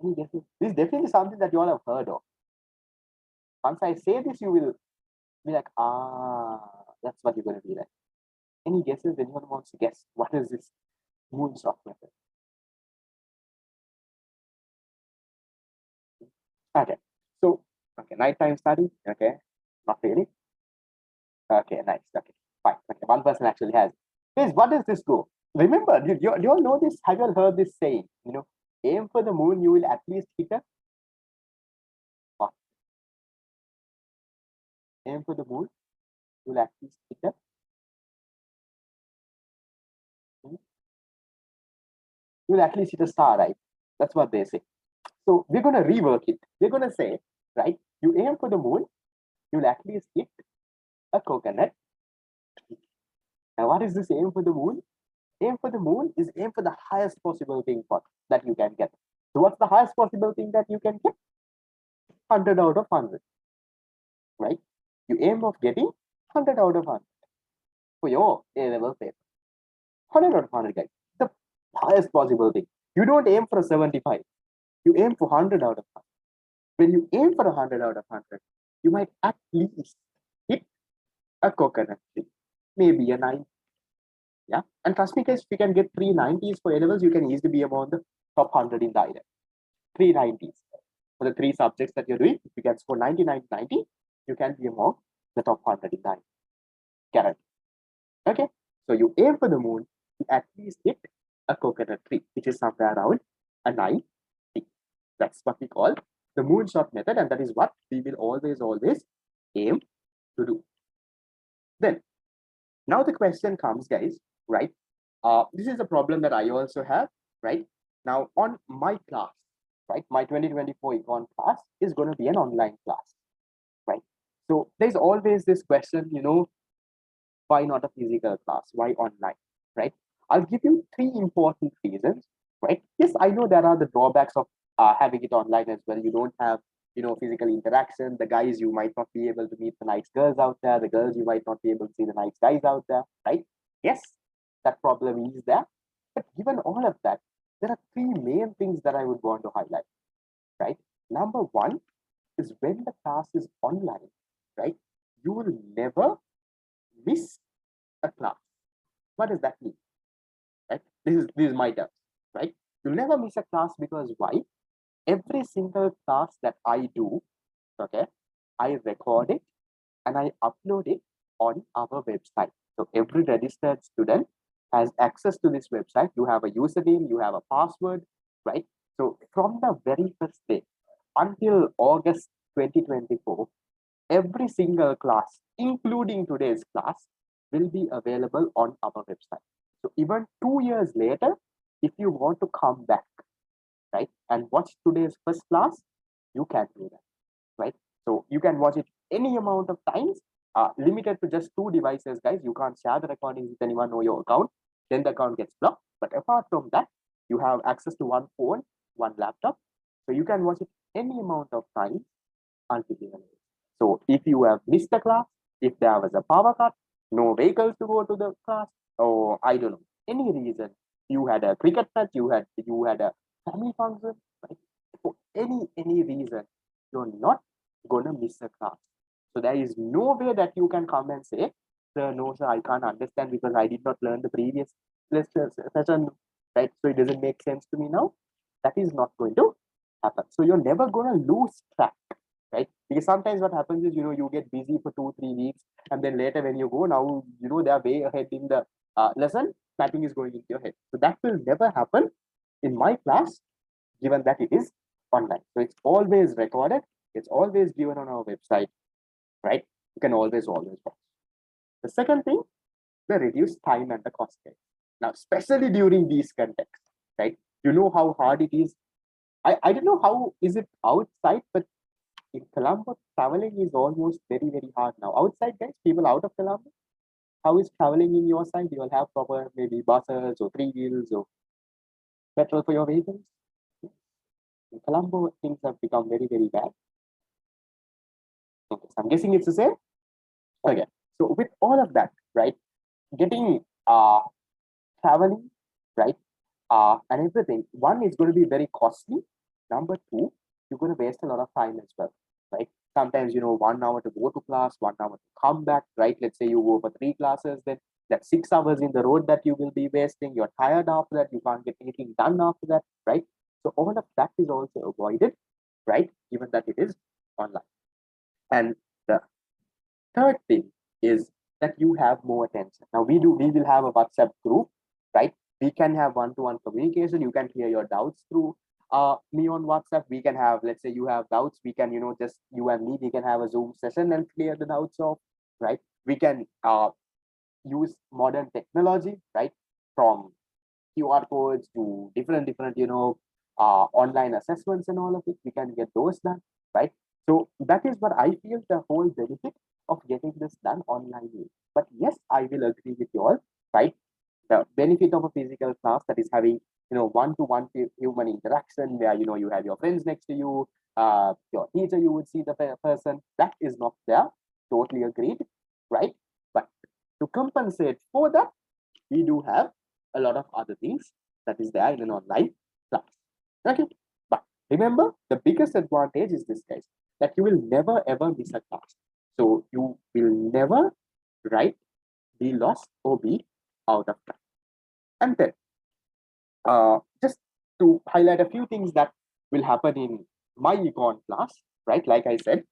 Any guesses? This is definitely something that you all have heard of. Once I say this, you will be like, that's what you're going to be like. Any guesses? Anyone wants to guess? What is this moonshot method? Okay, so nighttime study. Okay, not really. Okay, nice. Okay, fine. Okay, one person actually has. Guys, what does this go? Remember, you all know this? Have you all heard this saying? Aim for the moon, you will at least hit a. What? Aim for the moon, you will at least hit a. You will at least hit a star, right? That's what they say. So we're going to rework it. We're going to say, right, you aim for the moon, you will at least hit a coconut. Now, what is this aim for the moon? Aim for the moon is aim for the highest possible thing that you can get. So what's the highest possible thing that you can get? 100 out of 100, right? You aim of getting 100 out of 100 for your A-level paper. 100 out of 100, guys. The highest possible thing. You don't aim for a 75. You aim for 100 out of 100. When you aim for 100 out of 100, you might at least hit a coconut tree, maybe a 9. Yeah, and trust me, guys, if you can get 390s for A-levels, you can easily be among the top 100 in the IDEM. 390s for the 3 subjects that you're doing. If you can score 99, 90, you can be among the top 100 in the IDEM. Guaranteed. Okay, so you aim for the moon, you at least hit a coconut tree, which is somewhere around a 90. That's what we call the moonshot method, and that is what we will always aim to do. Then, now the question comes, guys, right? This is a problem that I also have, right? Now, on my class, right, my 2024 econ class is going to be an online class, right? So there's always this question, why not a physical class? Why online, right? I'll give you 3 important reasons, right? Yes, I know there are the drawbacks of having it online as well. You don't have, physical interaction. The guys, you might not be able to meet the nice girls out there. The girls, you might not be able to see the nice guys out there, right? Yes, that problem is there. But given all of that, there are 3 main things that I would want to highlight, right? Number 1 is when the class is online, right? You will never miss a class. What does that mean? Right? This is my terms, right? You'll never miss a class because why? Every single class that I do, okay, I record it and I upload it on our website. So every registered student has access to this website. You have a username, you have a password, right? So from the very first day until August 2024, every single class, including today's class, will be available on our website. So even 2 years later, if you want to come back, right, and watch today's first class, you can do that, right? So you can watch it any amount of times, limited to just 2 devices, guys. You can't share the recordings with anyone or your account, then the account gets blocked. But apart from that, you have access to one phone, one laptop, so you can watch it any amount of time until the end. So if you have missed the class, if there was a power cut, no vehicles to go to the class, or I don't know, any reason, you had a cricket match, you had a family function, right? For any reason, you're not gonna miss a class. So there is no way that you can come and say, sir, no, sir, I can't understand because I did not learn the previous session, right? So it doesn't make sense to me now. That is not going to happen. So you're never gonna lose track, right? Because sometimes what happens is, you get busy for 2-3 weeks, and then later when you go, now they are way ahead in the lesson, nothing is going into your head. So that will never happen in my class, given that it is online. So it's always recorded, it's always given on our website, right? You can always watch. The second thing, the reduced time and the cost. Now, especially during these contexts, right? You know how hard it is. I don't know how is it outside, but in Colombo, traveling is almost very, very hard now. Outside, guys, people out of Colombo, how is traveling in your side? You will have proper maybe buses or 3 wheels or petrol for your vehicles. In Colombo, things have become very, very bad. Okay, so I'm guessing it's the same. Okay, so with all of that, right, getting traveling, right, and everything, one is going to be very costly. Number two, you're going to waste a lot of time as well, right? Sometimes 1 hour to go to class, 1 hour to come back, right? Let's say you go for 3 classes, then that's 6 hours in the road that you will be wasting. You're tired after that, you can't get anything done after that, right? So all of that is also avoided, right, given that it is online. And the third thing is that you have more attention. Now we will have a WhatsApp group, right? We can have one-to-one communication. You can clear your doubts through me on WhatsApp. We can have, let's say you have doubts, we can, just you and me, we can have a Zoom session and clear the doubts off, right? We can use modern technology, right? From QR codes to different, online assessments and all of it. We can get those done, right? So that is what I feel the whole benefit of getting this done online is. But yes, I will agree with you all, right? The benefit of a physical class, that is having, one-to-one human interaction where, you have your friends next to you, your teacher, you would see the person, that is not there. Totally agreed, right? But to compensate for that, we do have a lot of other things that is there in an online class. Okay, but remember, the biggest advantage is this, guys, that you will never ever miss a class. So you will never, right, be lost or be out of time. And then just to highlight a few things that will happen in my econ class, right? Like I said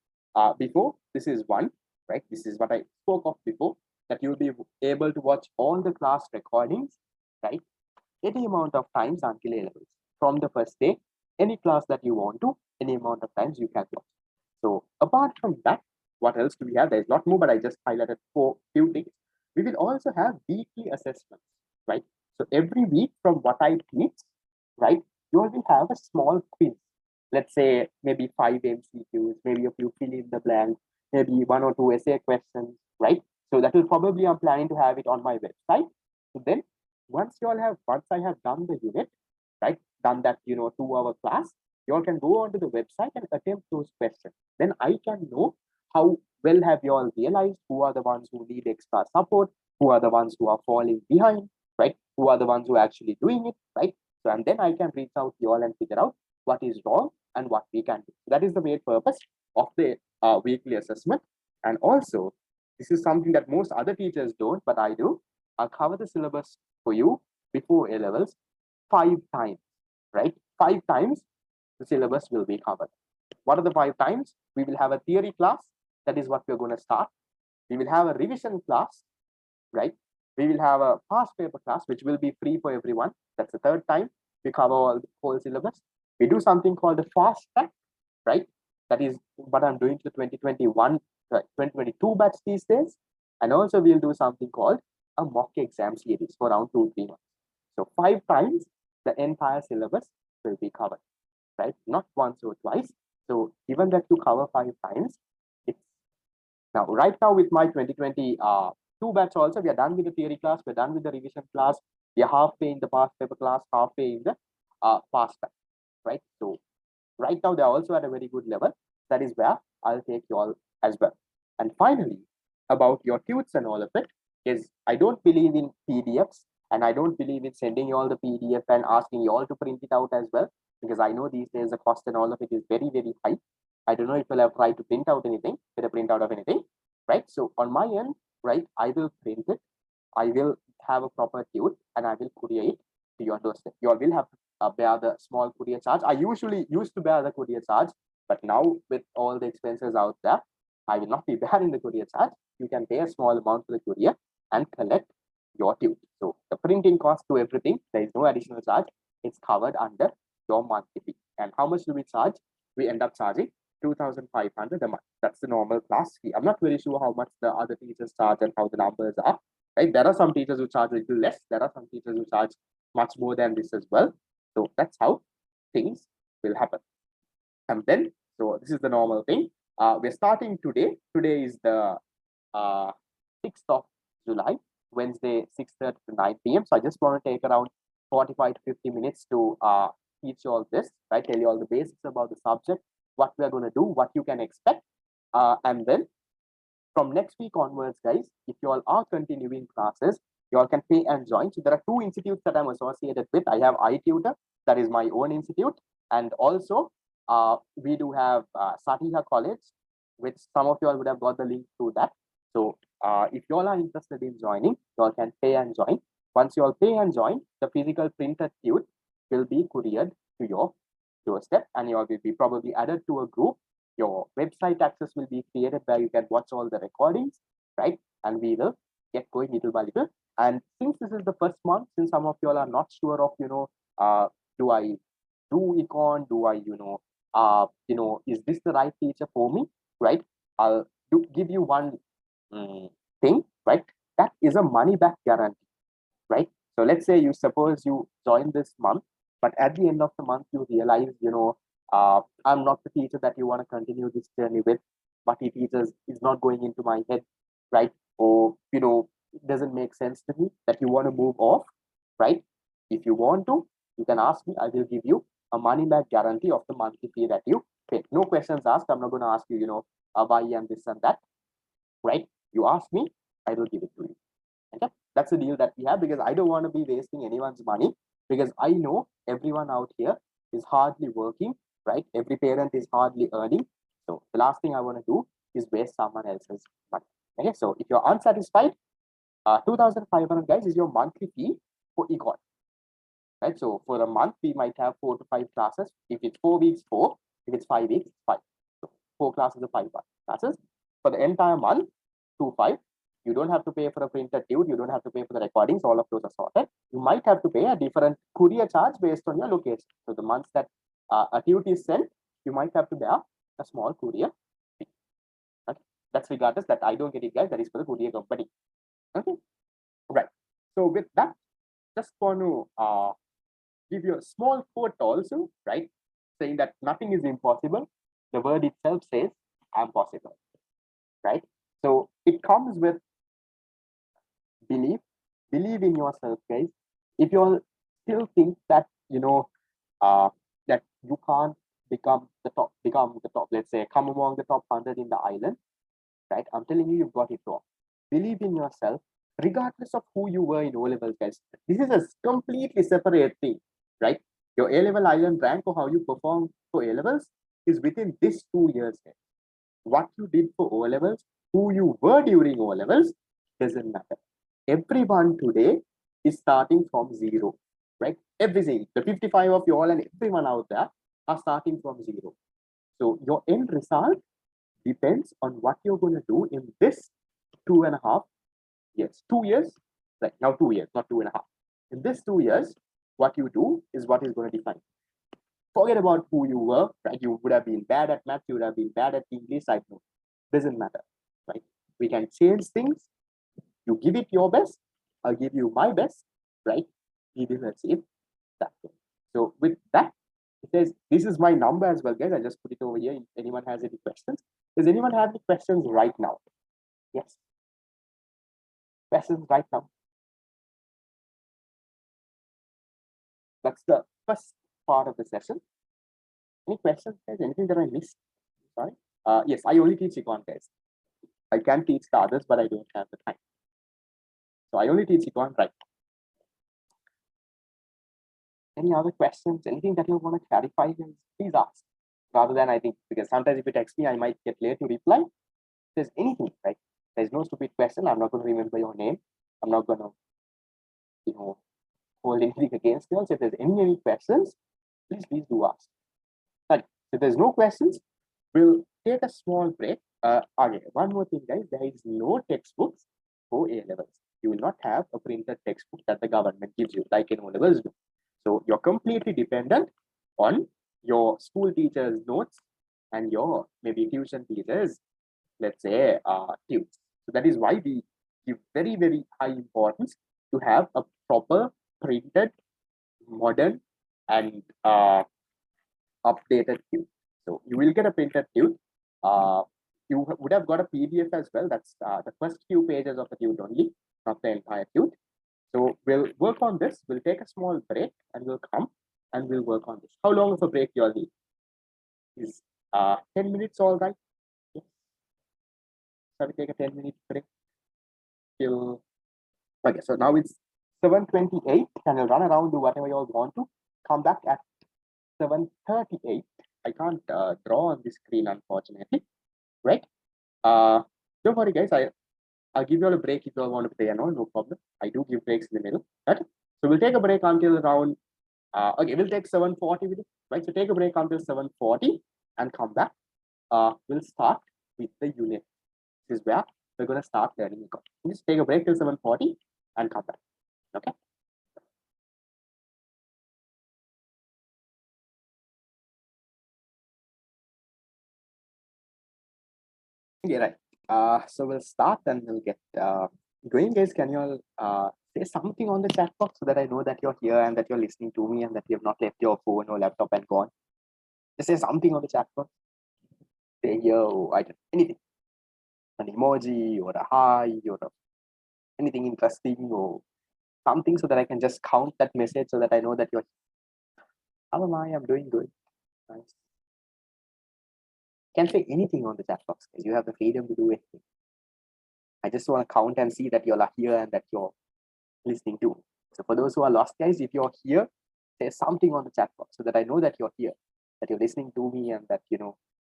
before, this is one, right? This is what I spoke of before, that you'll be able to watch all the class recordings, right? Any amount of times until A levels. From the first day, any class that you want to, any amount of times you can watch. So apart from that, what else do we have? There's a lot more, but I just highlighted few things. We will also have weekly assessments, right? So every week from what I teach, right, you will have a small quiz. Let's say maybe 5 MCQs, maybe a few fill in the blank, maybe 1 or 2 essay questions, right? So that will probably, I'm planning to have it on my website. So then once I have done the unit, right, done that, 2-hour class, you all can go onto the website and attempt those questions. Then I can know how well have you all realized who are the ones who need extra support, who are the ones who are falling behind, right? Who are the ones who are actually doing it, right? So, and then I can reach out to you all and figure out what is wrong and what we can do. That is the main purpose of the weekly assessment. And also, this is something that most other teachers don't, but I do. I'll cover the syllabus for you before A levels 5 times, right? 5 times the syllabus will be covered. What are the 5 times? We will have a theory class. That is what we're going to start. We will have a revision class, right? We will have a past paper class, which will be free for everyone. That's the 3rd time we cover all the whole syllabus. We do something called the fast track, right? That is what I'm doing to 2022 batch these days. And also we'll do something called a mock exam series for around 2-3 months. So 5 times the entire syllabus will be covered, right? Not once or twice. So given that you cover 5 times, it's now right now with my 2022 batch also, we are done with the theory class, we're done with the revision class, we are halfway in the past paper class, halfway in the past track, right? So right now they're also at a very good level. That is where I'll take you all as well. And finally, about your tutes and all of it, is I don't believe in PDFs, and I don't believe in sending you all the PDF and asking you all to print it out as well, because I know these days the cost and all of it is very, very high. I don't know if you'll have tried to print out anything, get a printout of anything, right? So on my end, right, I will print it. I will have a proper tute and I will courier it to your doorstep. You all will have to bear the small courier charge. I usually used to bear the courier charge, but now with all the expenses out there, I will not be bearing the courier charge. You can pay a small amount to the courier and collect your tute. So the printing cost to everything, there is no additional charge. It's covered under your monthly fee. And how much do we charge? We end up charging 2,500 a month. That's the normal class fee. I'm not very sure how much the other teachers charge and how the numbers are. Right? There are some teachers who charge a little less. There are some teachers who charge much more than this as well. So that's how things will happen. And then, so this is the normal thing. We're starting today. Today is the 6th of July, Wednesday, 6:30 to 9 p.m. So I just want to take around 45 to 50 minutes to teach you all this, right? Tell you all the basics about the subject, what we're going to do, what you can expect. And then from next week onwards, guys, if you all are continuing classes, you all can pay and join. So there are 2 institutes that I'm associated with. I have iTutor, that is my own institute. And also we do have Satiha College, which some of you all would have got the link to that. So if you all are interested in joining, you all can pay and join. Once you all pay and join, the physical printed tute will be couriered to your doorstep, and you all will be probably added to a group. Your website access will be created where you can watch all the recordings, right? And we will get going little by little. And since this is the first month, since some of you all are not sure of, do I do econ? Do I, is this the right teacher for me, right? I'll give you one thing, right? That is a money back guarantee, right? So let's say you suppose you join this month, but at the end of the month, you realize, I'm not the teacher that you want to continue this journey with. But he teaches is not going into my head, right? Or, it doesn't make sense to me that you want to move off, right? If you want to, you can ask me. I will give you a money back guarantee of the monthly fee that you pay. No questions asked. I'm not going to ask you, why and this and that, right? You ask me, I will give it to you. Okay, that's the deal that we have, because I don't want to be wasting anyone's money, because I know everyone out here is hardly working, right? Every parent is hardly earning. So the last thing I want to do is waste someone else's money. Okay, so if you're unsatisfied, 2,500 guys is your monthly fee for econ, right? So for a month, we might have 4 to 5 classes. If it's 4 weeks, 4. If it's 5 weeks, 5. So 4 classes of 5 classes. For the entire month, 2,500. You don't have to pay for a printed tute. You don't have to pay for the recordings. All of those are sorted. You might have to pay a different courier charge based on your location. So the months that a tute is sent, you might have to bear a small courier fee. Okay, that's regardless. That I don't get it, guys. That is for the courier company. Okay, right. So with that, just want to give you a small quote also, right? Saying that nothing is impossible. The word itself says, "I'm possible," right? So it comes with believe in yourself, guys. If you all still think that that you can't become the top, let's say come among the top 100 in the island, right? I'm telling you, you've got it wrong. Believe in yourself regardless of who you were in O-level, guys. This is a completely separate thing, right? Your A-level island rank or how you perform for A-levels is within this 2 years, guys. What you did for O-levels, who you were during O levels, doesn't matter. Everyone today is starting from zero, right? Everything, the 55 of you all and everyone out there are starting from zero. So your end result depends on what you're going to do in this 2.5 years. 2 years, right? Now 2 years, not 2.5. In this 2 years, what you do is what is going to define. Forget about who you were, right? You would have been bad at math, you would have been bad at English, I know. Doesn't matter, right? We can change things. You give it your best, I'll give you my best, right? We will achieve that thing. So with that, it says this is my number as well, guys. I just put it over here. If anyone has any questions, does anyone have any questions right now? Yes. Questions right now. That's the first part of the session. Any questions, guys? Anything that I missed? Sorry. Yes, I only teach econ, guys. I can teach the others, but I don't have the time. So I only teach econ, right? Any other questions? Anything that you want to clarify, guys? Please ask. Rather than I think, because sometimes if you text me, I might get late to reply. If there's anything, right? There's no stupid question. I'm not going to remember your name. I'm not going to, hold anything against you. So if there's any questions, please do ask. Right. If there's no questions, we'll take a small break. Okay, one more thing, guys. There is no textbooks for A levels. You will not have a printed textbook that the government gives you, like in O levels do. So you're completely dependent on your school teacher's notes and your maybe tuition teachers, let's say, tutes. So that is why we give very, very high importance to have a proper printed, modern, and updated tute. So you will get a printed tute. You would have got a PDF as well. That's the first few pages of the tute only, not the entire tute. So we'll work on this. We'll take a small break and we'll come and we'll work on this. How long of a break you all need? Is 10 minutes all right? Yes. So we take a 10-minute break till. Okay, so now it's 7:28, and I'll run around, do whatever you all want to. Come back at 7:38. I can't draw on the screen, unfortunately. Right? Don't worry, guys. I'll give you all a break if you all want to play. No problem. I do give breaks in the middle. Right? So we'll take a break until around. Okay, we'll take 7:40 with it. Right? So take a break until 7:40 and come back. We'll start with the unit. This is where we're going to start learning. Just take a break till 7:40 and come back. Okay. Yeah, right. So we'll start and we'll get going, guys. Can you all say something on the chat box so that I know that you're here and that you're listening to me and that you have not left your phone or laptop and gone? Just say something on the chat box. Say yo, anything, an emoji or a hi or anything interesting or something, so that I can just count that message so that I know that you're. How am I? I'm doing good. Nice. Can say anything on the chat box because you have the freedom to do anything. I just want to count and see that you're here and that you're listening to. So for those who are lost, guys, if you're here, say something on the chat box so that I know that you're here, that you're listening to me, and that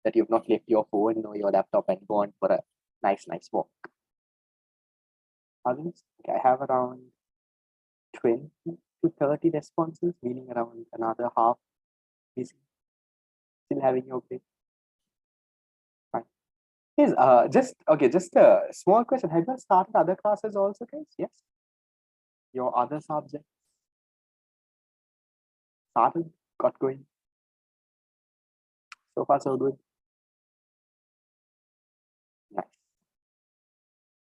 that you've not left your phone or your laptop and gone for a nice walk. Others, okay, I have around 20 to 30 responses, meaning around another half is still having your break. Fine. Yes, just a small question. Have you started other classes also, guys? Yes. Your other subjects started, got going. So far, so good. Nice.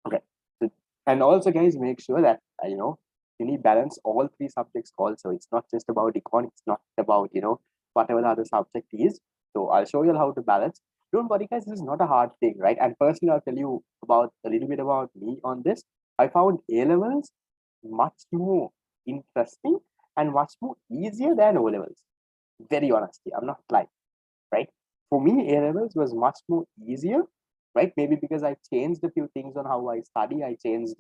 Okay. So, and also, guys, make sure that you need balance all three subjects also. It's not just about econ. It's not about whatever the other subject is. So I'll show you how to balance. Don't worry, guys. This is not a hard thing, right? And personally, I'll tell you about a little bit about me on this. I found A levels much more interesting and much more easier than O levels. Very honestly, I'm not lying, right? For me, A levels was much more easier, right? Maybe because I changed a few things on how I study. I changed,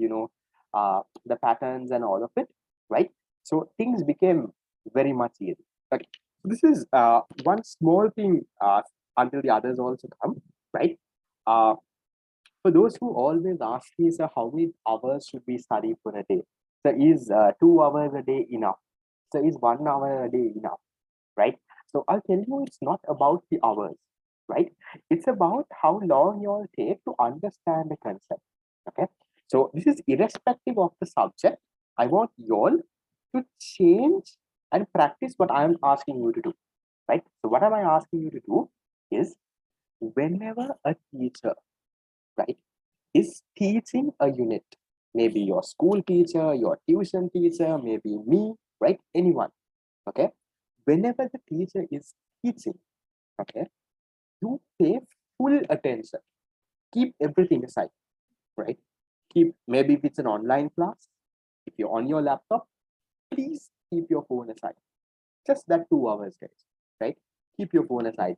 the patterns and all of it, right? So things became very much easier. Okay, so this is one small thing until the others also come, right? For those who always ask me, sir, how many hours should we study for a day? So is 2 hours a day enough? So is 1 hour a day enough? Right? So I'll tell you, it's not about the hours, right? It's about how long you all take to understand the concept. Okay. So this is irrespective of the subject. I want you all to change and practice what I'm asking you to do. Right? So what am I asking you to do is whenever a teacher, right, is teaching a unit, maybe your school teacher, your tuition teacher, maybe me, right? Anyone. Okay. Whenever the teacher is teaching, okay, you pay full attention. Keep everything aside, right? Keep, maybe if it's an online class, if you're on your laptop, please keep your phone aside. Just that 2 hours, guys, right? Keep your phone aside.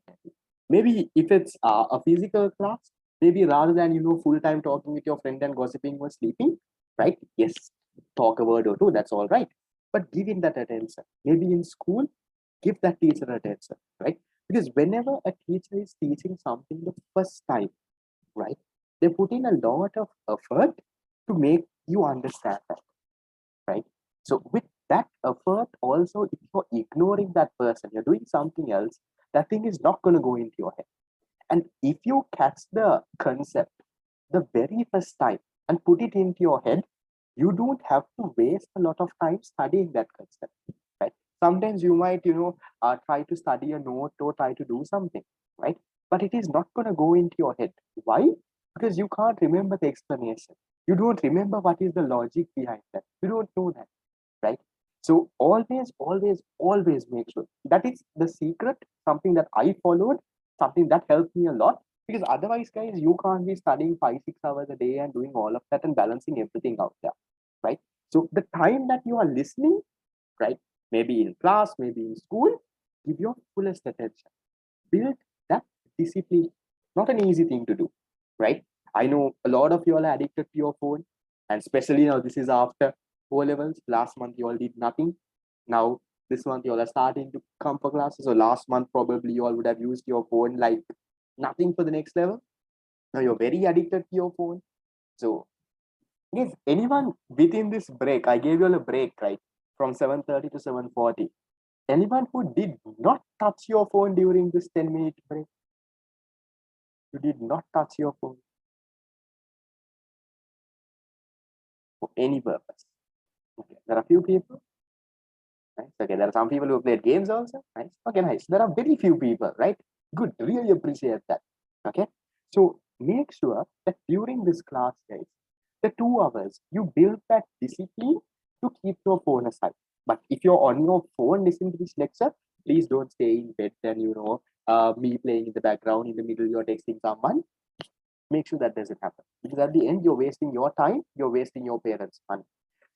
Maybe if it's a physical class, maybe rather than full time talking with your friend and gossiping or sleeping, right? Yes, talk a word or two, that's all right. But give him that attention. Maybe in school, give that teacher attention, right? Because whenever a teacher is teaching something the first time, right, they put in a lot of effort to make you understand that, right? So with that effort, also, if you're ignoring that person, you're doing something else, that thing is not going to go into your head. And if you catch the concept the very first time and put it into your head, you don't have to waste a lot of time studying that concept, right? Sometimes you might, try to study a note or try to do something, right? But it is not going to go into your head. Why? Because you can't remember the explanation. You don't remember what is the logic behind that. You don't know that, right? So always, always, always make sure that is the secret, something that I followed, something that helped me a lot. Because otherwise, guys, you can't be studying 5, 6 hours a day and doing all of that and balancing everything out there, right? So the time that you are listening, right, maybe in class, maybe in school, give your fullest attention. Build that discipline. Not an easy thing to do, right? I know a lot of you all are addicted to your phone, and especially now this is after O levels. Last month you all did nothing. Now this month you all are starting to come for classes. So last month probably you all would have used your phone like nothing for the next level. Now you're very addicted to your phone. So if anyone within this break, I gave you all a break, right? From 7:30 to 7:40. Anyone who did not touch your phone during this 10-minute break, you did not touch your phone for any purpose. Okay, there are a few people. Nice. Okay, there are some people who played games also. Nice. Okay, nice. There are very few people, right? Good. Really appreciate that. Okay. So make sure that during this class, guys, the 2 hours, you build that discipline to keep your phone aside. But if you're on your phone listening to this lecture, please don't stay in bed and me playing in the background in the middle, you're texting someone. Make sure that doesn't happen. Because at the end, you're wasting your time, you're wasting your parents' money.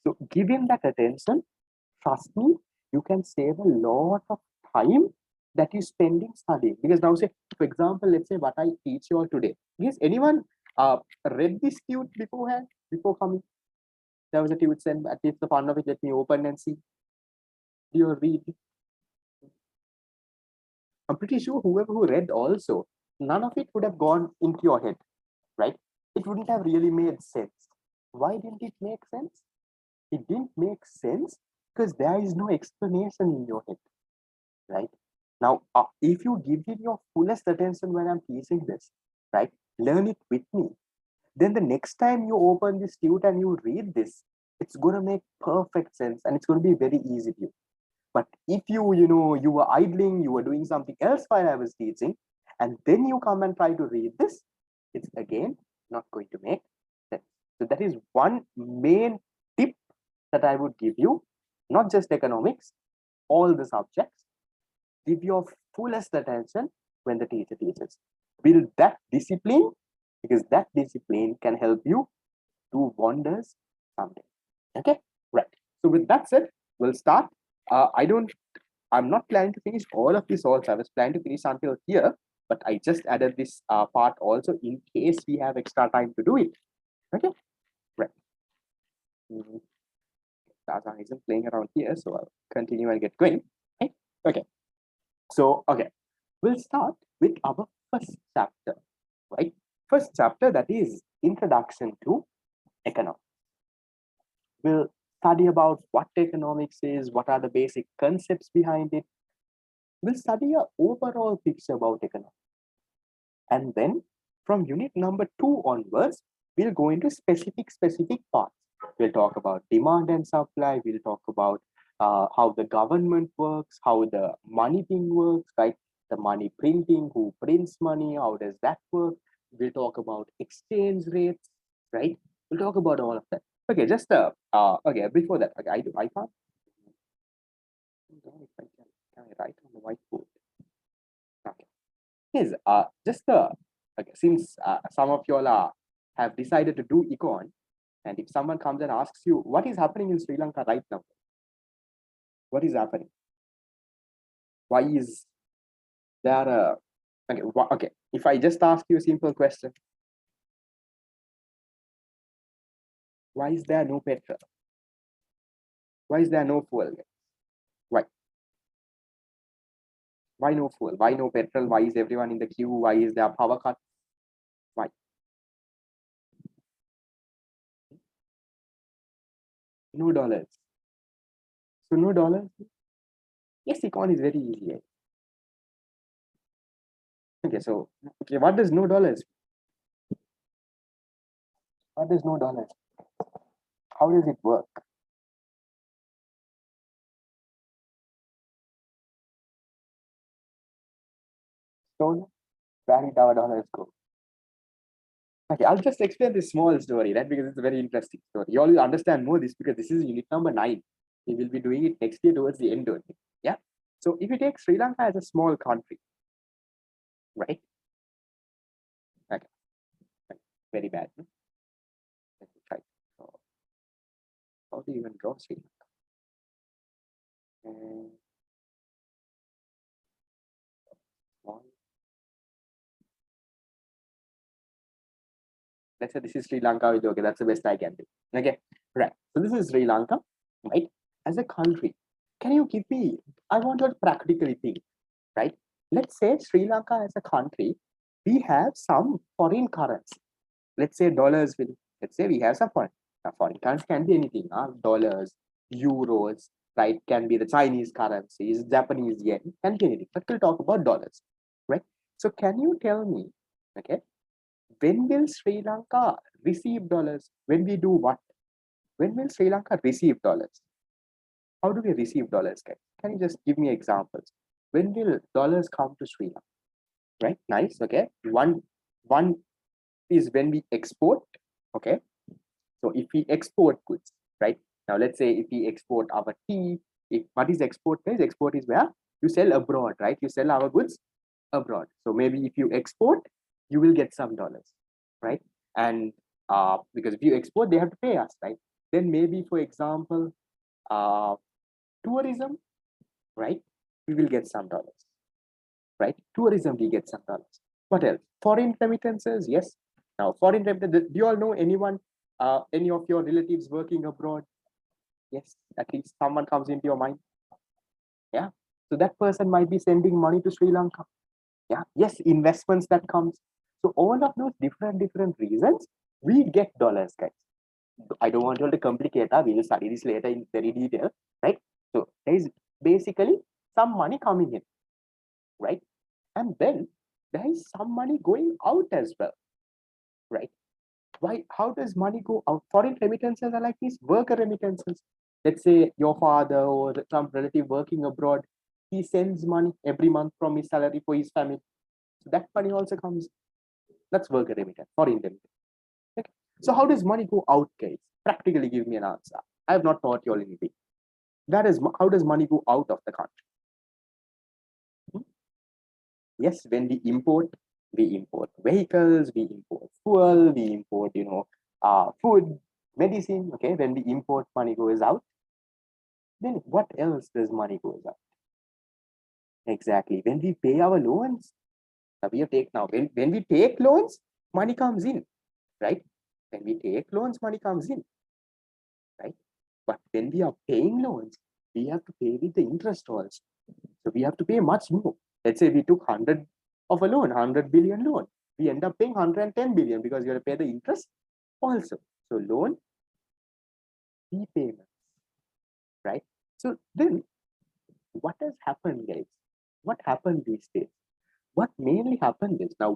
So give him that attention. Trust me, you can save a lot of time that you're spending studying. Because now, say, for example, let's say what I teach you all today. Has anyone read this tute beforehand, before coming? There was a tute sent, at least the fun of it, let me open and see. Do you read? I'm pretty sure whoever who read also, none of it would have gone into your head, right? It wouldn't have really made sense. Why didn't it make sense? It didn't make sense because there is no explanation in your head, right? Now, if you give it your fullest attention when I'm teaching this, right, learn it with me, then the next time you open this tute and you read this, it's going to make perfect sense and it's going to be very easy to you. But if you were idling, you were doing something else while I was teaching, and then you come and try to read this, it's again not going to make sense. So that is one main tip that I would give you, not just economics, all the subjects. Give your fullest attention when the teacher teaches. Build that discipline because that discipline can help you do wonders someday. Okay, right. So with that said, we'll start. I'm not planning to finish all of this also. I was planning to finish until here, but I just added this part also in case we have extra time to do it. Okay, right. Taza isn't playing around here, so I'll continue and get going. Okay, okay. So, okay, we'll start with our first chapter, right? First chapter, that is introduction to economics. We'll study about what economics is, what are the basic concepts behind it. We'll study an overall picture about economics. And then from unit number 2 onwards, we'll go into specific parts. We'll talk about demand and supply. We'll talk about how the government works, how the money thing works, right? The money printing, who prints money, how does that work? We'll talk about exchange rates, right? We'll talk about all of that. Okay, just okay, before that, okay, I can't. Can I write on the whiteboard? Okay. Yes, just okay, since some of y'all have decided to do econ, and if someone comes and asks you what is happening in Sri Lanka right now, what is happening? Why is there a okay? Okay, if I just ask you a simple question, why is there no petrol? Why is there no fuel? Why? Why no fuel? Why no petrol? Why is everyone in the queue? Why is there power cut? Why? No dollars. So no dollars. Yes, econ is very easy. Eh? Okay, so okay, what does no dollars? What does no dollars? How does it work? So where did our dollars go? Okay, I'll just explain this small story, right? Because it's a very interesting story. You all will understand more this because this is unit number 9. We will be doing it next year towards the end only. Yeah. So if you take Sri Lanka as a small country, right? Okay. Very bad. No? Let me try. So, how do you even draw Sri Lanka? Let's say this is Sri Lanka. Okay, that's the best I can do. Okay, right. So this is Sri Lanka, right? As a country, can you give me? I want to practically think, right? Let's say Sri Lanka as a country, we have some foreign currency. Let's say dollars will. Let's say we have some foreign. Now, foreign currency can be anything. Dollars, euros, right? Can be the Chinese currencies, Japanese yen, can be anything. But we'll talk about dollars, right? So can you tell me, okay? When will Sri Lanka receive dollars? When we do what? When will Sri Lanka receive dollars? How do we receive dollars, guys? Can you just give me examples? When will dollars come to Sri Lanka? Right? Nice. Okay. One is when we export. Okay. So if we export goods, right? Now let's say if we export our tea, what is export? Export is where you sell abroad, right? You sell our goods abroad. So maybe if you export, you will get some dollars, right? And because if you export, they have to pay us, right? Then maybe, for example, tourism, right? We will get some dollars, right? Tourism, we get some dollars. What else? Foreign remittances, yes. Now, foreign remittances, do you all know anyone, any of your relatives working abroad? Yes, at least someone comes into your mind. Yeah. So that person might be sending money to Sri Lanka. Yeah. Yes, investments that comes. So all of those different reasons, we get dollars, guys. I don't want you all to complicate that. We will study this later in very detail, right? So there is basically some money coming in, right? And then there is some money going out as well, right? Why? How does money go out? Foreign remittances are like these worker remittances. Let's say your father or some relative working abroad, he sends money every month from his salary for his family. So that money also comes. That's worker remittance, foreign remittance. Okay. So how does money go out, guys? Practically give me an answer. I have not taught you all anything. That is, how does money go out of the country? Yes, when we import vehicles, we import fuel, we import, food, medicine. Okay, when we import, money goes out. Then what else does money goes out? Exactly. When we pay our loans, when we take loans, money comes in, right? When we take loans, money comes in, right? But when we are paying loans, we have to pay with the interest also. So we have to pay much more. Let's say we took 100 of a loan, 100 billion loan. we end up paying 110 billion because you have to pay the interest also. So loan repayments, right? So then what has happened, guys? What happened these days? What mainly happened is now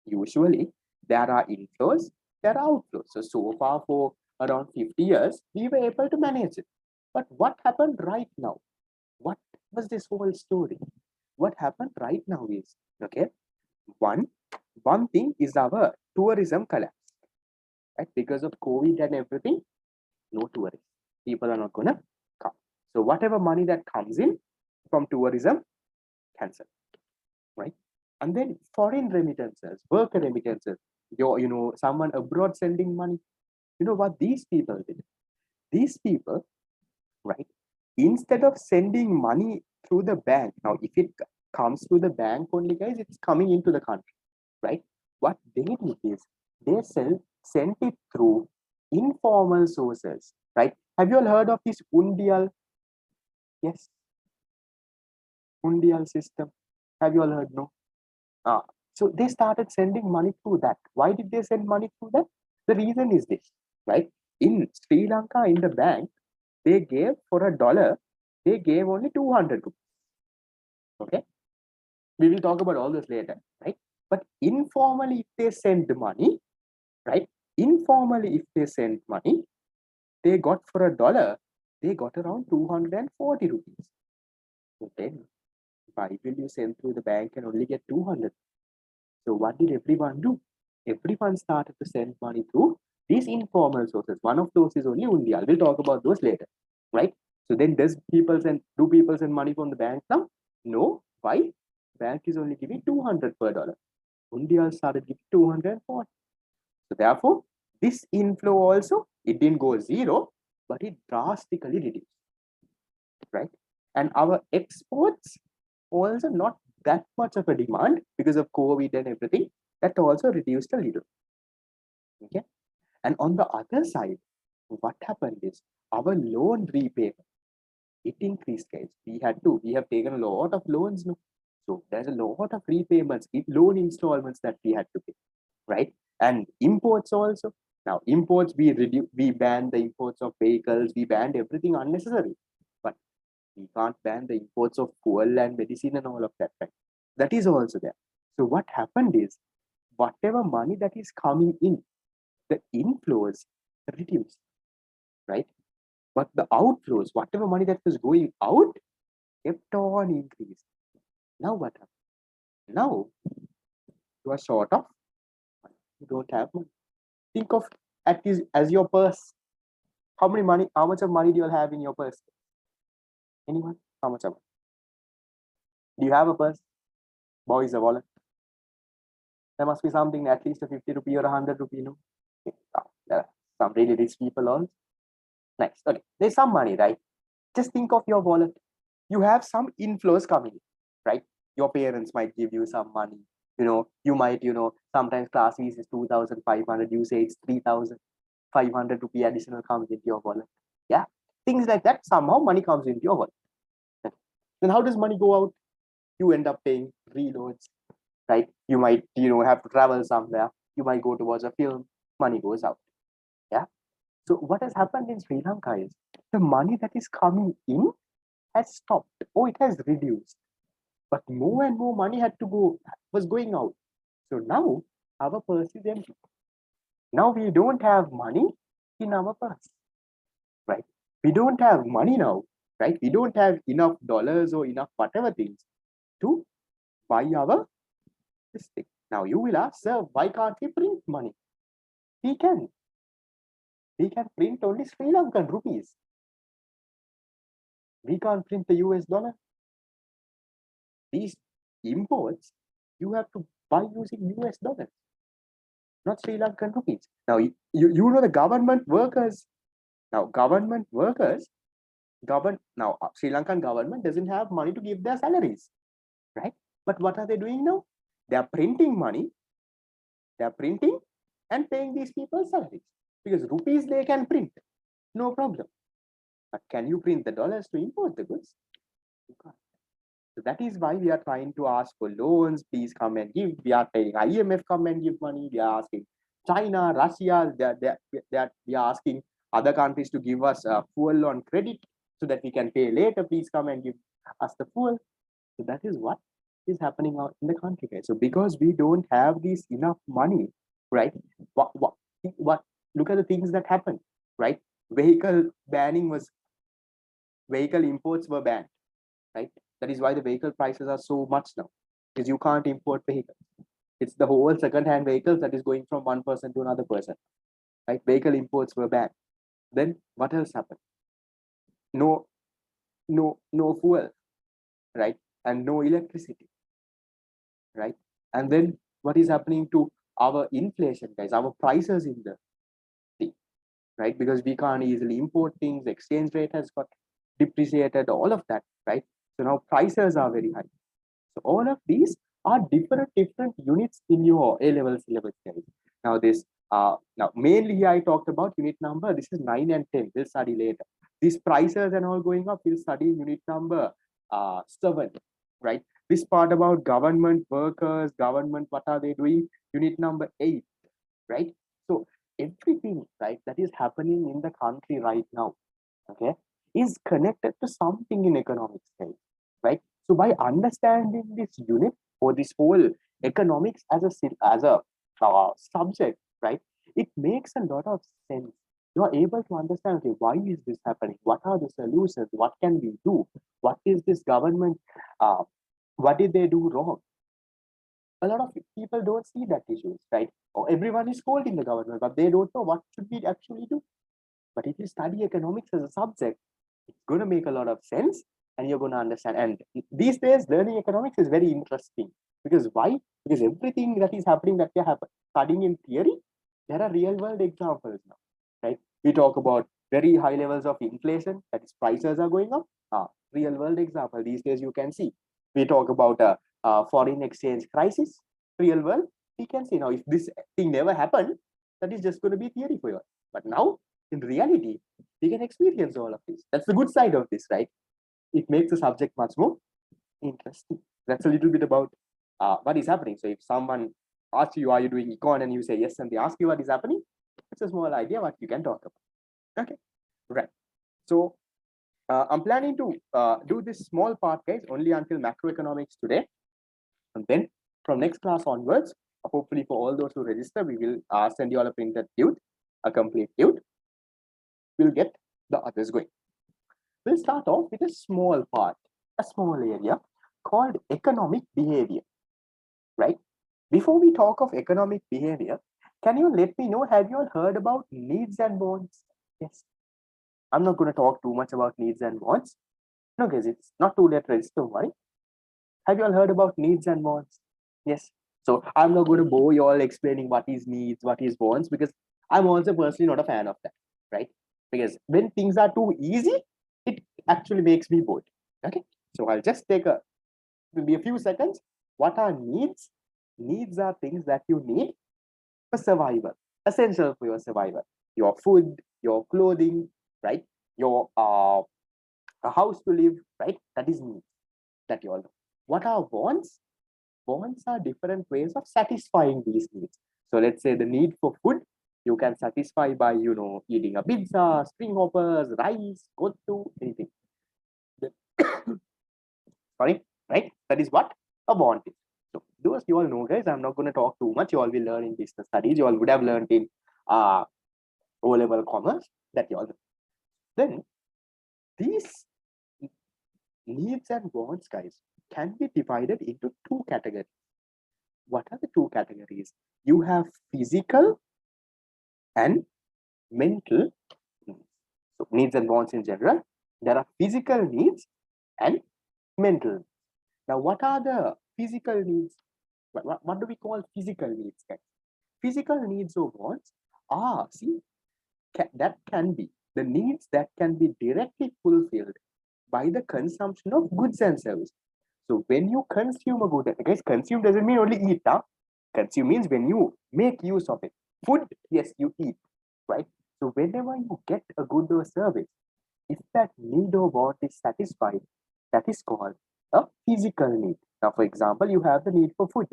usually there are inflows, there are outflows. So far for around 50 years, we were able to manage it. But what happened right now? What was this whole story? What happened right now is, okay, one thing is our tourism collapse, right? Because of COVID and everything, no tourists. People are not gonna come. So whatever money that comes in from tourism, cancel, right? And then foreign remittances, worker remittances, someone abroad sending money. You know what these people did? These people, right? Instead of sending money through the bank, now if it comes through the bank only, guys, it's coming into the country, right? What they did is they sent it through informal sources, right? Have you all heard of this Undial? Yes, Undial system. Have you all heard? No. So they started sending money through that. Why did they send money through that? The reason is this, right? In Sri Lanka, in the bank, they gave for $1, they gave only 200 rupees. Okay, we will talk about all this later, right? But informally, if they send money, right? Informally, if they send money, they got for $1, they got around 240 rupees. So then, why will you send through the bank and only get 200? So what did everyone do? Everyone started to send money through these informal sources. One of those is only Undial. We'll talk about those later, right? So then do people send money from the bank now? No. Why? Bank is only giving 200 per dollar. Undial started giving 240. So therefore, this inflow also, it didn't go zero, but it drastically reduced, right? And our exports also not that much of a demand because of COVID and everything. That also reduced a little. Okay. And on the other side, what happened is our loan repayment, it increased, guys. We have taken a lot of loans now. So there's a lot of repayments, loan installments that we had to pay, right? And imports also. Now imports, we banned the imports of vehicles, we banned everything unnecessary. But we can't ban the imports of fuel and medicine and all of that, right? That is also there. So what happened is whatever money that is coming in, the inflows reduced, right? But the outflows, whatever money that was going out, kept on increasing. Now what happened? Now you are short of money. You don't have money. Think of at least as your purse. How much of money do you have in your purse? Anyone? How much of money? Do you have a purse? Boys, a wallet? There must be something, at least a 50 rupee or 100 rupee, no? There are some really rich people also. Nice. Okay. There's some money, right? Just think of your wallet. You have some inflows coming, right? Your parents might give you some money. You might, sometimes class fees is 2,500. You say it's 3,500 rupee additional comes into your wallet. Yeah. Things like that. Somehow money comes into your wallet. Then how does money go out? You end up paying reloads, right? You might, have to travel somewhere. You might go to watch a film. Money goes out. Yeah. So what has happened in Sri Lanka is the money that is coming in has stopped. Oh, it has reduced. But more and more money was going out. So now our purse is empty. Now we don't have money in our purse, right? We don't have money now, right? We don't have enough dollars or enough whatever things to buy our this thing. Now you will ask, sir, why can't we print money? We can. We can print only Sri Lankan rupees. We can't print the US dollar. These imports, you have to buy using US dollars, not Sri Lankan rupees. Now, you know the government workers. Now, Sri Lankan government doesn't have money to give their salaries, right? But what are they doing now? They are printing money. They are printing and paying these people salaries because rupees they can print, no problem. But can you print the dollars to import the goods? You can't. So that is why we are trying to ask for loans. Please come and give. We are telling IMF come and give money. We are asking China, Russia. We are asking other countries to give us fuel on credit so that we can pay later. Please come and give us the fuel. So that is what is happening out in the country, guys. So because we don't have this enough money, right? What? Look at the things that happen, right? Vehicle banning was vehicle imports were banned, right? That is why the vehicle prices are so much now, because you can't import vehicles. It's the whole second-hand vehicles that is going from one person to another person, right? Vehicle imports were banned. Then what else happened? No, no fuel, right? And no electricity, right? And then what is happening to our inflation, guys? Our prices in the thing, right? Because we can't easily import things, the exchange rate has got depreciated, all of that, right? So now prices are very high. So all of these are different units in your A-level syllabus, guys. Now this now mainly I talked about unit number. This is 9 and 10. We'll study later. These prices and all going up, we'll study unit number 7, right? This part about government workers, government, what are they doing? Unit number 8, right? So everything, right, that is happening in the country right now, okay, is connected to something in economics, guys, right? So by understanding this unit or this whole economics as a subject, right, it makes a lot of sense. You are able to understand, okay, why is this happening? What are the solutions? What can we do? What is this government? What did they do wrong? A lot of people don't see that issues, right? Or everyone is scolding the government, but they don't know what should we actually do. But if you study economics as a subject, it's going to make a lot of sense and you're going to understand. And these days, learning economics is very interesting. Because why? Because everything that is happening that we are studying in theory, there are real world examples now, right? We talk about very high levels of inflation, that is prices are going up. Real world example, these days you can see. We talk about a foreign exchange crisis, real world, we can see now if this thing never happened, that is just going to be theory for you. But now in reality, we can experience all of this. That's the good side of this, right? It makes the subject much more interesting. That's a little bit about what is happening. So if someone asks you, are you doing econ, and you say yes, and they ask you what is happening, it's a small idea what you can talk about. Okay, right. So I'm planning to do this small part, guys, only until macroeconomics today. And then from next class onwards, hopefully for all those who register, we will send you all a printed tute, a complete tute. We'll get the others going. We'll start off with a small part, a small area called economic behavior, right? Before we talk of economic behavior, can you let me know, have you all heard about needs and wants? Yes. I'm not going to talk too much about needs and wants. No, guys, it's not too late, register, worry. Have you all heard about needs and wants? Yes. So I'm not going to bore you all explaining what is needs, what is wants, because I'm also personally not a fan of that, right? Because when things are too easy, it actually makes me bored. Okay. So I'll just take maybe a few seconds. What are needs? Needs are things that you need for survival, essential for your survival. Your food, your clothing, right? Your a house to live, right? That is needs that you all know. What are wants? Wants are different ways of satisfying these needs. So let's say the need for food, you can satisfy by, eating a pizza, spring hoppers, rice, kottu, anything. Sorry, right? That is what a want is. So those you all know, guys. I'm not going to talk too much. You all will learn in business studies. You all would have learned in O-level commerce that you all know. Then these needs and wants, guys, can be divided into two categories. What are the two categories? You have physical and mental needs. So needs and wants in general. There are physical needs and mental needs. Now, what are the physical needs? What do we call physical needs, guys? Physical needs or wants are, that can be the needs that can be directly fulfilled by the consumption of goods and services. So when you consume a good, guys, consume doesn't mean only eat. Consume means when you make use of it. Food, yes, you eat, right? So whenever you get a good or service, if that need or want is satisfied, that is called a physical need. Now, for example, you have the need for food.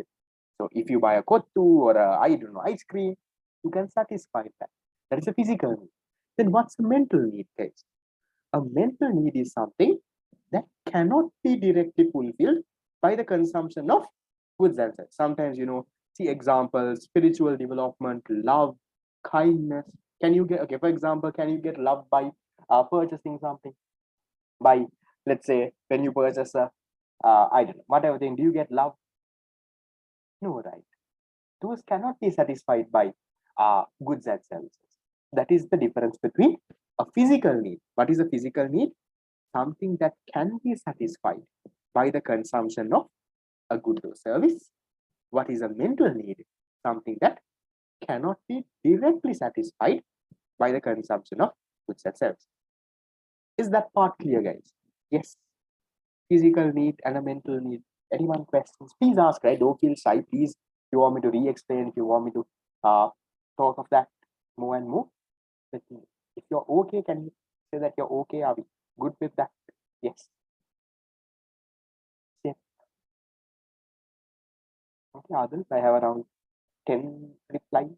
So if you buy a kottu or I don't know, ice cream, you can satisfy that. That is a physical need. Then what's a mental need, guys? A mental need is something that cannot be directly fulfilled by the consumption of goods and services. Sometimes, see examples, spiritual development, love, kindness. Can you get, okay, for example, can you get love by purchasing something? By, let's say, when you purchase a, I don't know, whatever thing, do you get love? No, right? Those cannot be satisfied by goods and services. That is the difference between a physical need. What is a physical need? Something that can be satisfied by the consumption of a good or service. What is a mental need? Something that cannot be directly satisfied by the consumption of goods and services. Is that part clear, guys? Yes. Physical need and a mental need. Anyone questions? Please ask, right? Don't feel shy. Please, if you want me to re-explain, if you want me to talk of that more and more, let me. If you're okay, can you say that you're okay? Are we good with that? Yes. Yeah. Okay, others, I have around 10 replies.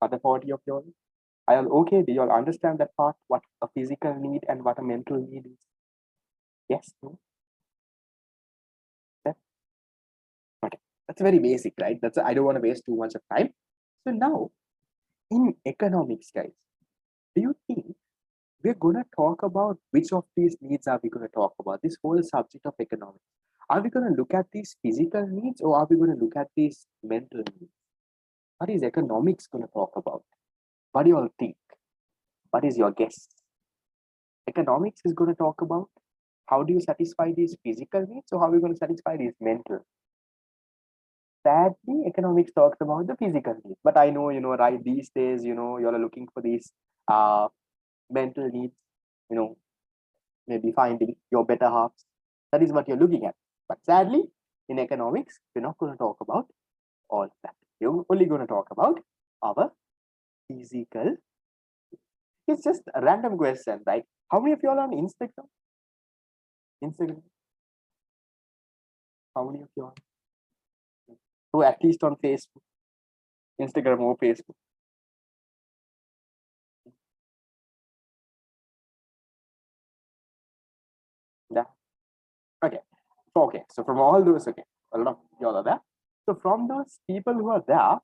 Other 40 of y'all. Are you okay? Do you all understand that part? What a physical need and what a mental need is? Yes, no? That, okay. That's very basic, right? I don't want to waste too much of time. So now, in economics, guys, do you think we're going to talk about which of these needs are we going to talk about? This whole subject of economics. Are we going to look at these physical needs or are we going to look at these mental needs? What is economics going to talk about? What do you all think? What is your guess? Economics is going to talk about how do you satisfy these physical needs or how are we going to satisfy these mental? Sadly, economics talks about the physical needs. But I know, right, these days, you're looking for these mental needs, maybe finding your better halves. That is what you're looking at. But sadly, in economics, we're not going to talk about all of that. We're only going to talk about our physical. It's just a random question, right? How many of you all on Instagram? Instagram? How many of you all? So at least on Facebook, Instagram or Facebook. Yeah. Okay. Okay. So from all those, okay, a lot of y'all are there. So from those people who are there,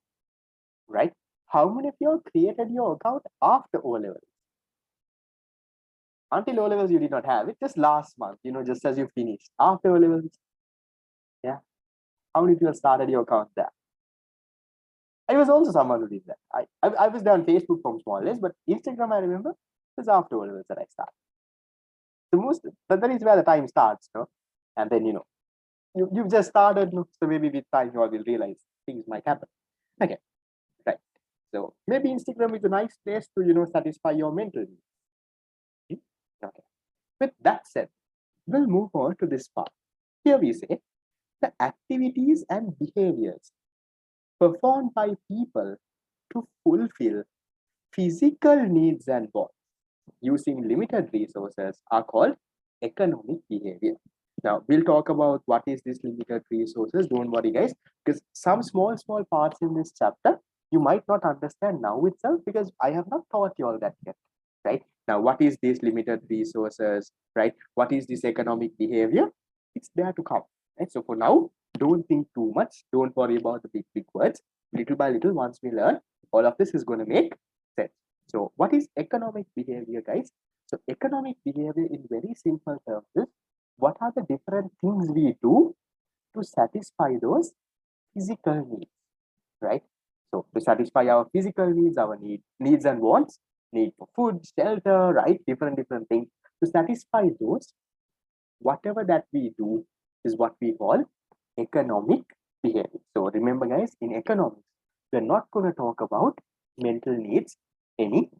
right? How many of you all created your account after O levels? Until O levels, you did not have it. Just last month, just as you finished. After O levels, yeah. How many people started your account there? I was also someone who did that. I was there on Facebook from small days, but Instagram, I remember, was after O levels that I started. But that is where the time starts, no? And then you've just started, no? So maybe with time you all will realize things might happen. Okay, right. So maybe Instagram is a nice place to satisfy your mental needs. Okay. With that said, we'll move on to this part. Here we say the activities and behaviors performed by people to fulfill physical needs and wants using limited resources are called economic behavior. Now, we'll talk about what is this limited resources. Don't worry, guys, because some small parts in this chapter you might not understand now itself because I have not taught you all that yet, right? Now, what is this limited resources, right? What is this economic behavior? It's there to come, right? So for now, don't think too much. Don't worry about the big words. Little by little, once we learn, all of this is going to make sense. So what is economic behavior, guys? So economic behavior in very simple terms is what are the different things we do to satisfy those physical needs, right? So to satisfy our physical needs, our needs and wants, need for food, shelter, right? Different things. To satisfy those, whatever that we do is what we call economic behavior. So remember, guys, in economics, we're not going to talk about mental needs any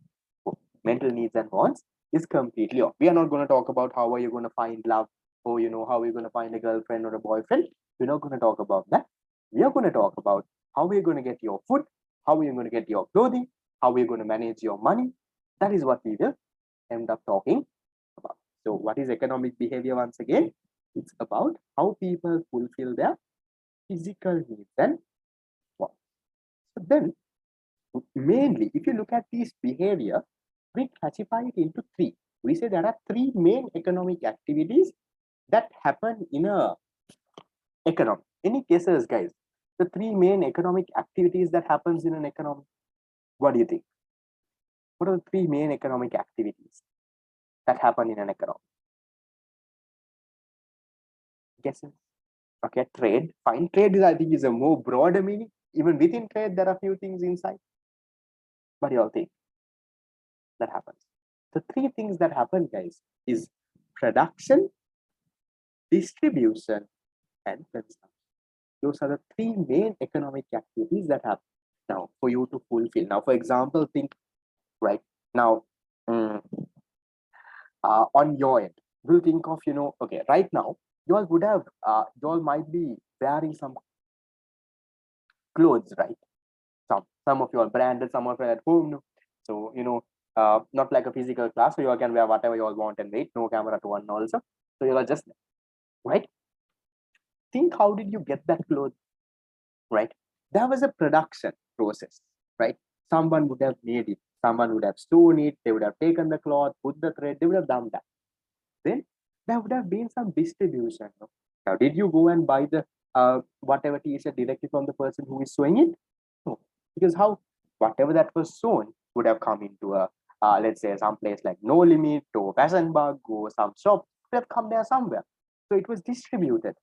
mental needs and wants is completely off. We are not going to talk about how are you going to find love or how are you going to find a girlfriend or a boyfriend. We're not going to talk about that. We are going to talk about how are you going to get your food, how are you going to get your clothing, how are you going to manage your money. That is what we will end up talking about. So what is economic behavior once again? It's about how people fulfill their physical needs and wants. So then, mainly, if you look at this behavior, we classify it into three. We say there are three main economic activities that happen in a economy. Any cases, guys? The three main economic activities that happens in an economy. What do you think? What are the three main economic activities that happen in an economy? Guesses? Okay, trade. Fine. Trade is, I think, is a more broader meaning. Even within trade, there are a few things inside. What do you all think that happens? The three things that happen, guys, is production, distribution, and consumption. Those are the three main economic activities that happen now for you to fulfill. Now, for example, think right now on your end, we'll think of, okay, right now, you all would have, you all might be wearing some clothes, right? Some of you are branded, some of you are at home. So, not like a physical class, so you all can wear whatever you all want and wait, no camera to one also. So you are just, right? Think how did you get that clothes, right? There was a production process, right? Someone would have made it, someone would have sewn it, they would have taken the cloth, put the thread, they would have done that. Then there would have been some distribution. No? Now, did you go and buy the whatever t-shirt directly from the person who is sewing it? No, because how whatever that was sewn would have come into a let's say some place like No Limit or Fashion Bug or some shop would have come there somewhere. So it was distributed,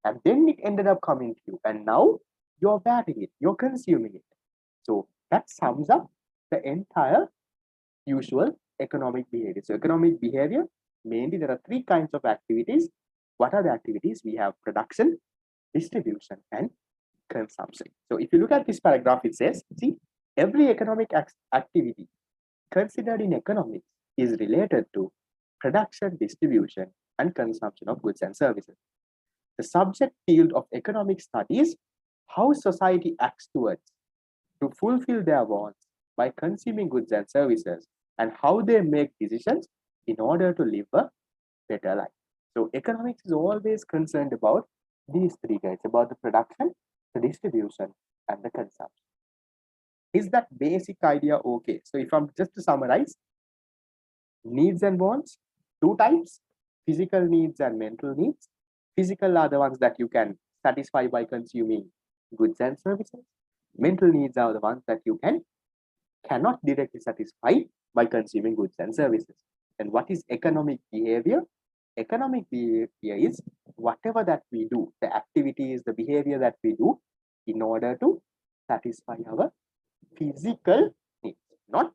and then it ended up coming to you, and now you're wearing it, you're consuming it. So that sums up the entire usual economic behavior. So economic behavior, mainly there are three kinds of activities. What are the activities? We have production, distribution, and consumption. So if you look at this paragraph, it says, see, every economic activity considered in economics is related to production, distribution, and consumption of goods and services. The subject field of economic studies how society acts towards to fulfill their wants by consuming goods and services, and how they make decisions in order to live a better life. So economics is always concerned about these three guys, about the production, the distribution, and the consumption. Is that basic idea okay? So if I'm just to summarize, needs and wants, two types, physical needs and mental needs. Physical are the ones that you can satisfy by consuming goods and services. Mental needs are the ones that you cannot directly satisfy by consuming goods and services. And what is economic behavior? Economic behavior is whatever that we do, the activities, the behavior that we do in order to satisfy our physical needs, not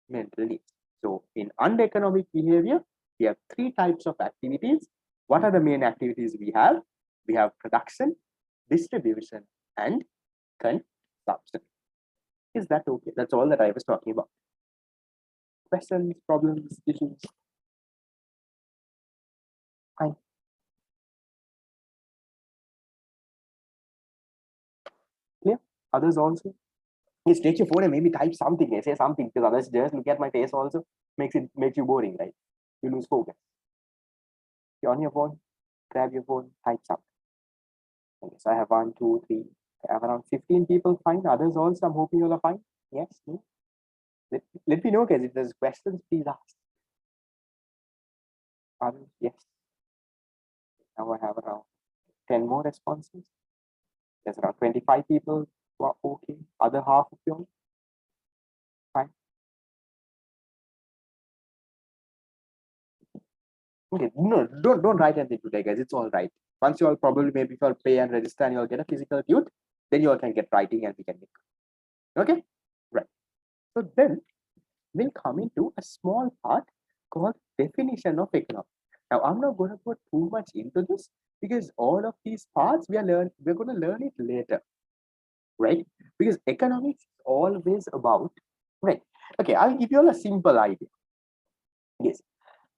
mental needs. So in uneconomic behavior, we have three types of activities. What are the main activities we have? We have production, distribution, and consumption. Is that okay? That's all that I was talking about. Questions, problems, issues? Fine. Clear? Others also? Just take your phone and maybe type something, say something, because others just look at my face also makes you boring, right? You lose focus. You're on your phone, grab your phone, type something. Okay, so I have 1, 2, 3. I have around 15 people fine. Others also, I'm hoping you all are fine. Yes, no? Let me know, guys. If there's questions, please ask. Others, yes. Now I have around 10 more responses. There's around 25 people who are okay. Other half of you all, fine. Okay, no, don't write anything today, guys. It's all right. Once you all probably maybe if you all pay and register and you all get a physical tute, then you all can get writing and we can make. Okay, right. So then we'll come into a small part called definition of economics. Now I'm not going to go too much into this because all of these parts we're going to learn it later, right? Because economics is always about, right? Okay, I'll give you all a simple idea. Yes,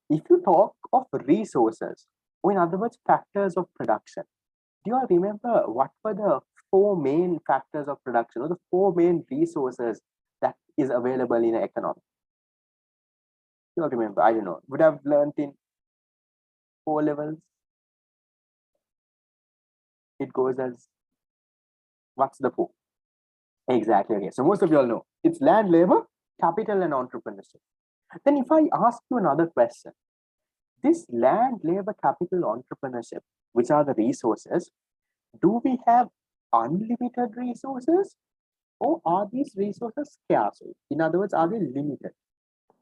if you talk of resources, or in other words, factors of production, do you all remember what were the four main factors of production or the four main resources that is available in an economy? You all remember? I don't know. Would have learned in 4 levels. It goes as, what's the four? Exactly. Okay. So most of you all know it's land, labor, capital, and entrepreneurship. Then if I ask you another question, this land, labor, capital, entrepreneurship, which are the resources, do we have unlimited resources, or are these resources scarce? In other words, are they limited?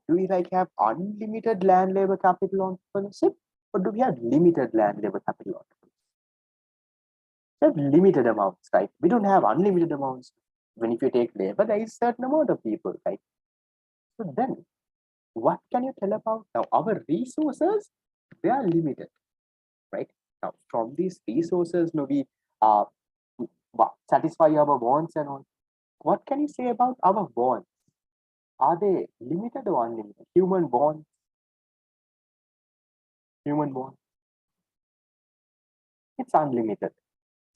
Do we like have unlimited land, labor, capital, entrepreneurship, or do we have limited land, labor, capital, entrepreneurship? We have limited amounts, right? We don't have unlimited amounts. When if you take labor, there is certain amount of people, right? So then, what can you tell about now? Our resources, they are limited, right? Now, from these resources, no, we uh, satisfy our wants and all. What can you say about our wants? Are they limited or unlimited? Human wants, human wants, it's unlimited.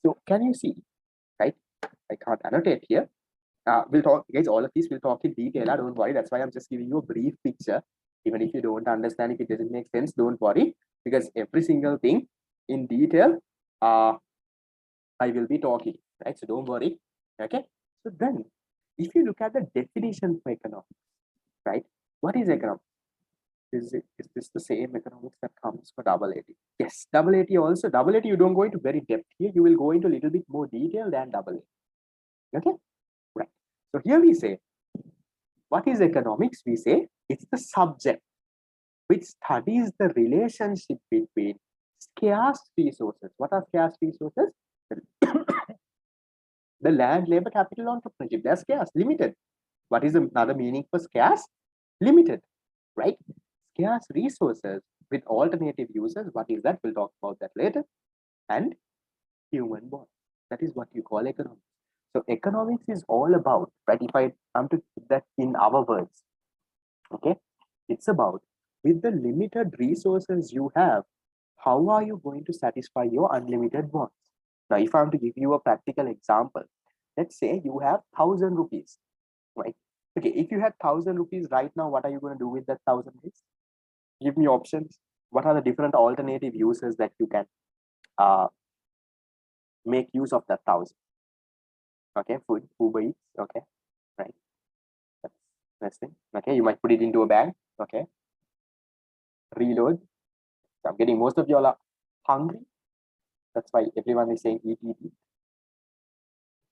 So can you see, right? I can't annotate here. We'll talk, guys, all of these we'll talk in detail. Don't worry. That's why I'm just giving you a brief picture. Even if you don't understand, if it doesn't make sense, don't worry, because every single thing in detail, I will be talking, right? So don't worry. Okay. So then, if you look at the definition for economics, right? What is economics? Is this the same economics that comes for double AT? Yes, double AT also. Double AT, you don't go into very depth here. You will go into a little bit more detail than double AT. Okay. Right. So here we say, what is economics? We say it's the subject which studies the relationship between scarce resources. What are scarce resources? The land, labor, capital, entrepreneurship. They're scarce, limited. What is another meaning for scarce? Limited, right? Scarce resources with alternative uses. What is that? We'll talk about that later. And human bond. That is what you call economics. So economics is all about, right? If I come to put that in our words, okay, it's about with the limited resources you have, how are you going to satisfy your unlimited wants? Now, if I'm to give you a practical example, let's say you have 1,000 rupees, right? Okay, if you had 1,000 rupees right now, what are you going to do with that 1,000 rupees? Give me options. What are the different alternative uses that you can make use of that 1,000? Okay, food, Uber Eats, okay, right? That's next thing. Okay, you might put it into a bank. Okay, reload. So I'm getting most of y'all are hungry. That's why everyone is saying eat, eat, eat.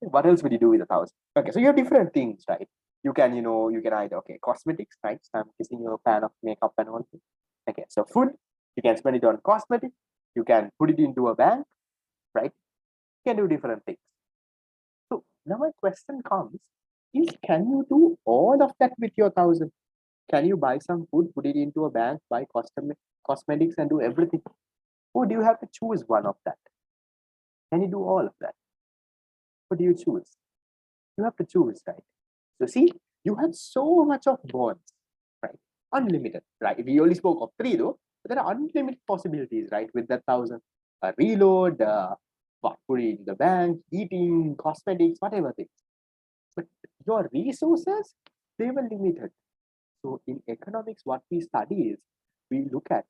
What else would you do with 1,000? Okay, so you have different things, right? You can, you can either, okay, cosmetics, right? So I'm guessing you're a fan of makeup and all. Okay, so food, you can spend it on cosmetics. You can put it into a bank, right? You can do different things. So now my question comes is, can you do all of that with your 1,000? Can you buy some food, put it into a bank, buy cosmetics and do everything? Or do you have to choose one of that? Can you do all of that? What do you choose? You have to choose, right? So see, you have so much of bonds, right? Unlimited, right? We only spoke of three though, but there are unlimited possibilities, right? With that 1,000, reload, put it in the bank, eating, cosmetics, whatever things. But your resources, they were limited. So in economics, what we study is we look at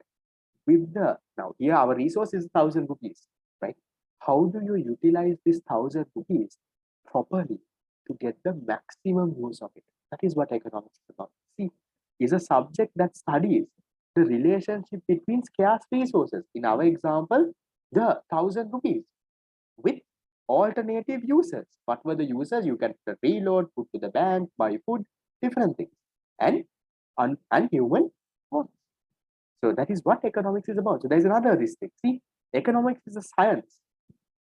with the now here our resource is 1,000 rupees, right? How do you utilize this 1,000 rupees properly to get the maximum use of it? That is what economics is about. See, is a subject that studies the relationship between scarce resources. In our example, the 1,000 rupees with alternative uses. What were the uses? You can reload, put to the bank, buy food, different things, and human wants. So that is what economics is about. So there's another this thing. See, economics is a science.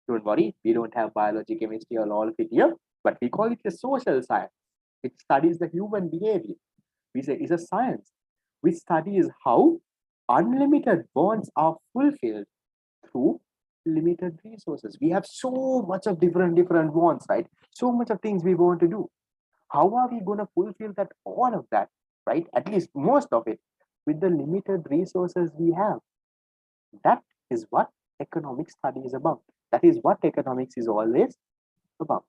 Don't worry, we don't have biology, chemistry, or all of it here, but we call it a social science. It studies the human behavior. We say it's a science which studies how unlimited wants are fulfilled through limited resources. We have so much of different wants, right? So much of things we want to do. How are we going to fulfill that, all of that, right? At least most of it with the limited resources we have. That is what economic study is about. That is what economics is always about.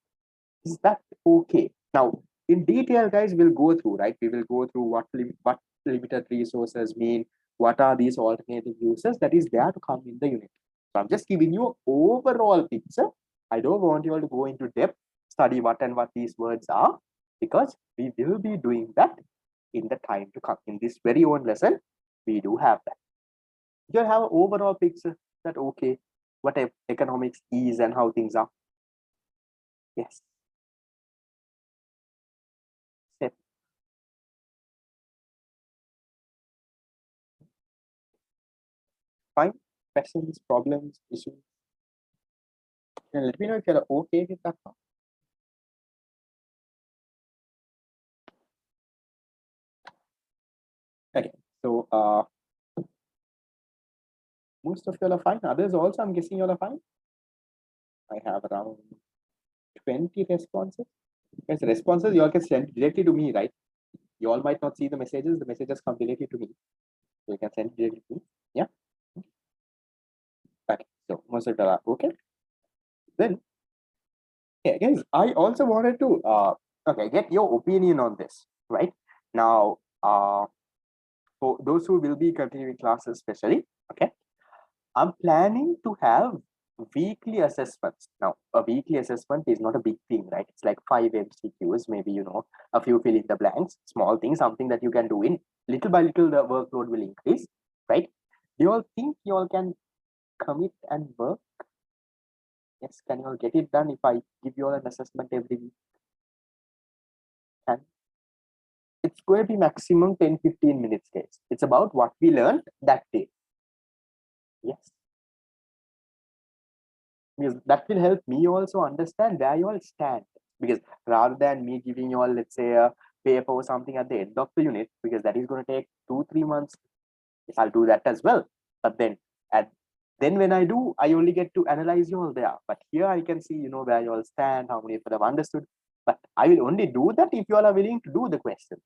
Is that okay? Now, in detail, guys, we'll go through, right? We will go through what limited resources mean, what are these alternative uses that is there to come in the unit. So I'm just giving you an overall picture. I don't want you all to go into depth, study what and what these words are, because we will be doing that in the time to come. In this very own lesson, we do have that. You have an overall picture that, okay, what economics is and how things are. Yes. Step. Fine. Questions, problems, issues. And let me know if you're okay with that part. Okay. So most of you all are fine. Others also, I'm guessing you all are fine. I have around 20 responses. Yes, responses you all can send directly to me, right? You all might not see the messages. The messages come directly to me. So you can send directly to me. Yeah. Okay. So most of you are okay. Then, yeah, guys, I also wanted to okay, get your opinion on this, right? Now, for those who will be continuing classes, especially, okay, I'm planning to have weekly assessments. Now, a weekly assessment is not a big thing, right? It's like 5 MCQs, maybe, you know, a few fill in the blanks, small things, something that you can do in little by little, the workload will increase, right? Do you all think you all can commit and work? Yes, can you all get it done if I give you all an assessment every week? Can? It's going to be maximum 10-15 minutes, guys. It's about what we learned that day. Yes. Because that will help me also understand where you all stand. Because rather than me giving you all, let's say, a paper or something at the end of the unit, because that is going to take 2-3 months. Yes, I'll do that as well. But then when I do, I only get to analyze you all there. But here I can see, you know, where you all stand, how many of you have understood. But I will only do that if you all are willing to do the question.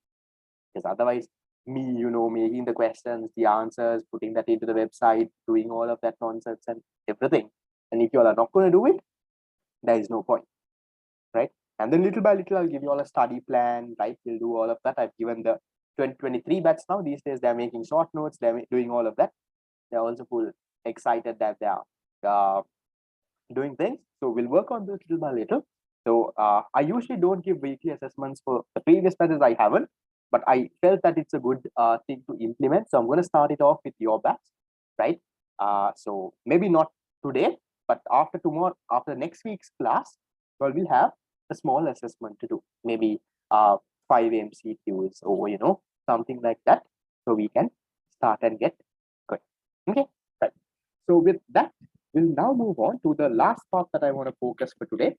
Because otherwise, me, you know, making the questions, the answers, putting that into the website, doing all of that nonsense and everything. And if you all are not going to do it, there is no point, right? And then little by little, I'll give you all a study plan, right? We'll do all of that. I've given the 2023 batch now. These days, they're making short notes. They're doing all of that. They're also full excited that they are doing things. So we'll work on this little by little. So I usually don't give weekly assessments for the previous batches. I haven't, but I felt that it's a good thing to implement. So I'm going to start it off with your batch, right? So maybe not today, but after tomorrow, after next week's class, well, we'll have a small assessment to do. Maybe 5 MCQs or, you know, something like that. So we can start and get good. Okay, right. So with that, we'll now move on to the last part that I want to focus for today.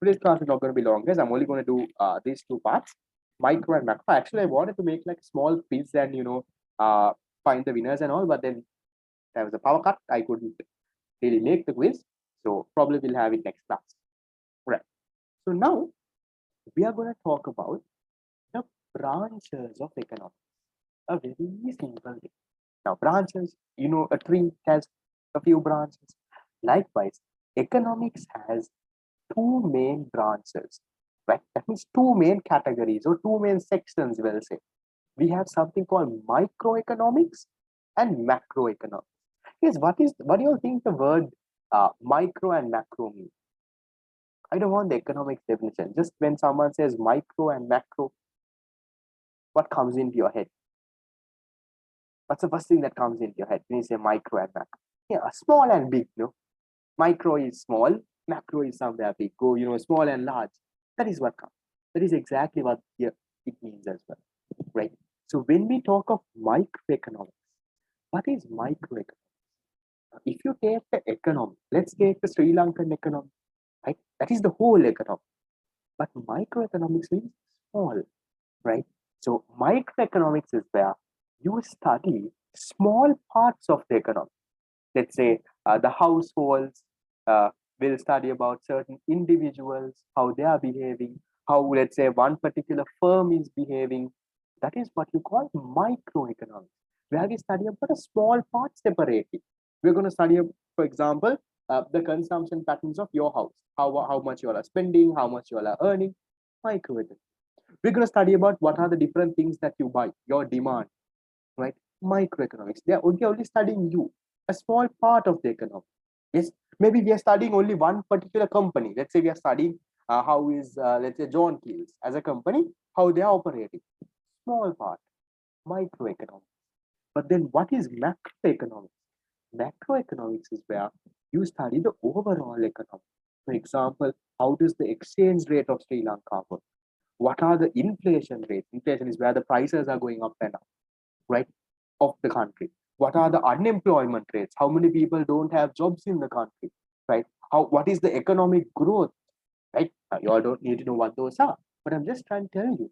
Today's class is not going to be long, guys. I'm only going to do these two parts, micro and macro. Actually, I wanted to make like a small quiz and, you know, find the winners and all, but then there was a power cut. I couldn't really make the quiz. So probably we'll have it next class. Right. So now we are going to talk about the branches of economics. A very simple thing. Now, branches, you know, a tree has a few branches. Likewise, economics has two main branches, right? That means two main categories or two main sections, we'll say. We have something called microeconomics and macroeconomics. Yes, what do you think the word micro and macro mean? I don't want the economics definition. Just when someone says micro and macro, what comes into your head? What's the first thing that comes into your head when you say micro and macro? Yeah, small and big, no? Micro is small, macro is somewhere big. Go, you know, small and large. That is what comes. That is exactly what here it means as well, right? So when we talk of microeconomics, what is microeconomics? If you take the economy, let's take the Sri Lankan economy, right? That is the whole economy. But microeconomics means small, right? So microeconomics is where you study small parts of the economy. Let's say the households will study about certain individuals, how they are behaving, how, let's say, one particular firm is behaving. That is what you call microeconomics, where we study about a small part separately. We're going to study, for example, the consumption patterns of your house, how much you all are spending, how much you all are earning, microeconomics. We're going to study about what are the different things that you buy, your demand, right? Microeconomics. They are only studying you, a small part of the economy. Yes, maybe we are studying only one particular company. Let's say we are studying how is, let's say, John Keels as a company, how they are operating. Small part, microeconomics. But then what is macroeconomics? Macroeconomics is where you study the overall economy. For example, how does the exchange rate of Sri Lanka work? What are the inflation rates? Inflation is where the prices are going up and up, right, of the country. What are the unemployment rates? How many people don't have jobs in the country, right? What is the economic growth, right? You all don't need to know what those are, but I'm just trying to tell you,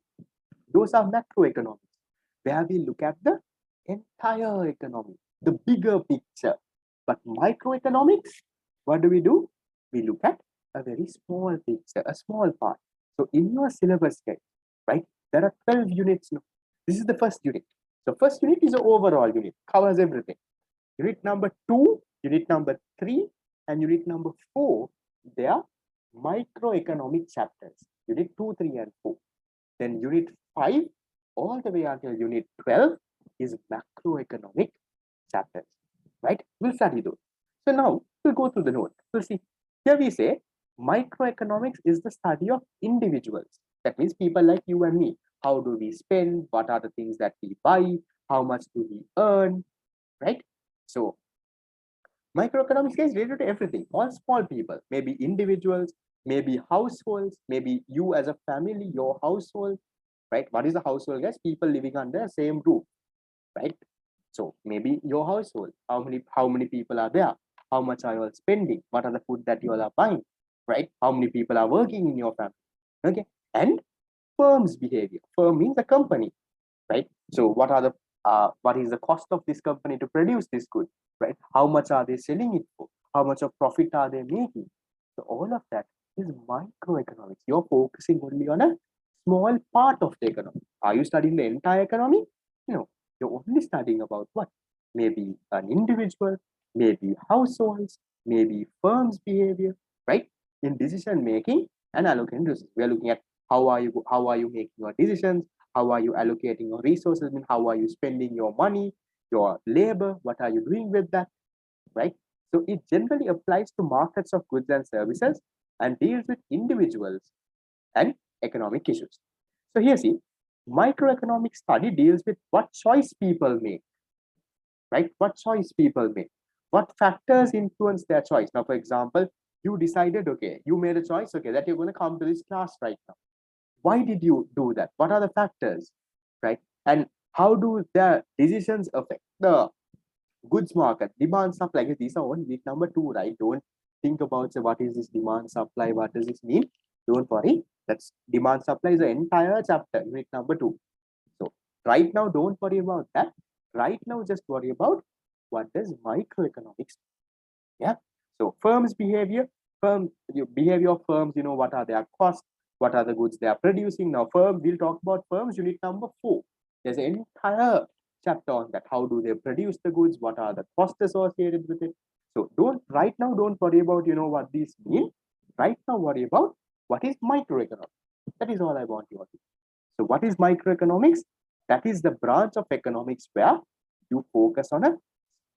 those are macroeconomics, where we look at the entire economy, the bigger picture. But microeconomics, what do? We look at a very small picture, a small part. So in your syllabus guide, right, there are 12 units now. This is the first unit. So first unit is an overall unit, covers everything. Unit number 2, unit number 3, and unit number 4, they are microeconomic chapters. Unit 2, 3, and 4. Then unit 5 all the way until unit 12 is macroeconomic chapters, right? We'll study those. So now we'll go through the note. We'll see. Here we say microeconomics is the study of individuals. That means people like you and me. How do we spend? What are the things that we buy? How much do we earn? Right? So microeconomics is related to everything, all small people, maybe individuals, maybe households, maybe you as a family, your household, right? What is a household, guys? People living under the same roof, right? So maybe your household, how many people are there? How much are you all spending? What are the food that you all are buying, right? How many people are working in your family? Okay. And firm's behavior. Firm means a company, right? So what is the cost of this company to produce this good, right? How much are they selling it for? How much of profit are they making? So all of that is microeconomics. You're focusing only on a small part of the economy. Are you studying the entire economy? No, you're only studying about what? Maybe an individual, maybe households, maybe firms' behavior, right? In decision making and allocating resources, we are looking at how are you making your decisions, how are you allocating your resources, I mean, how are you spending your money, your labor, what are you doing with that, right? So it generally applies to markets of goods and services and deals with individuals and economic issues. So here, see, microeconomic study deals with what choice people make, right? What choice people make, what factors influence their choice. Now, for example, you decided, okay, you made a choice, okay, that you're going to come to this class right now. Why did you do that? What are the factors, right? And how do the decisions affect the goods market, demand supply? These are only week number 2, right? Don't think about, say, what is this demand supply, what does this mean? Don't worry, that's demand supply is the entire chapter, week number 2. So right now, don't worry about that. Right now, just worry about what does microeconomics. Yeah. So firms behavior, behavior of firms, what are their costs, what are the goods they are producing. Now we'll talk about firms, unit number 4. There's an entire chapter on that. How do they produce the goods? What are the costs associated with it? So don't worry about what these mean. Right now worry about what is microeconomics. That is all I want you all to. So what is microeconomics? That is the branch of economics where you focus on a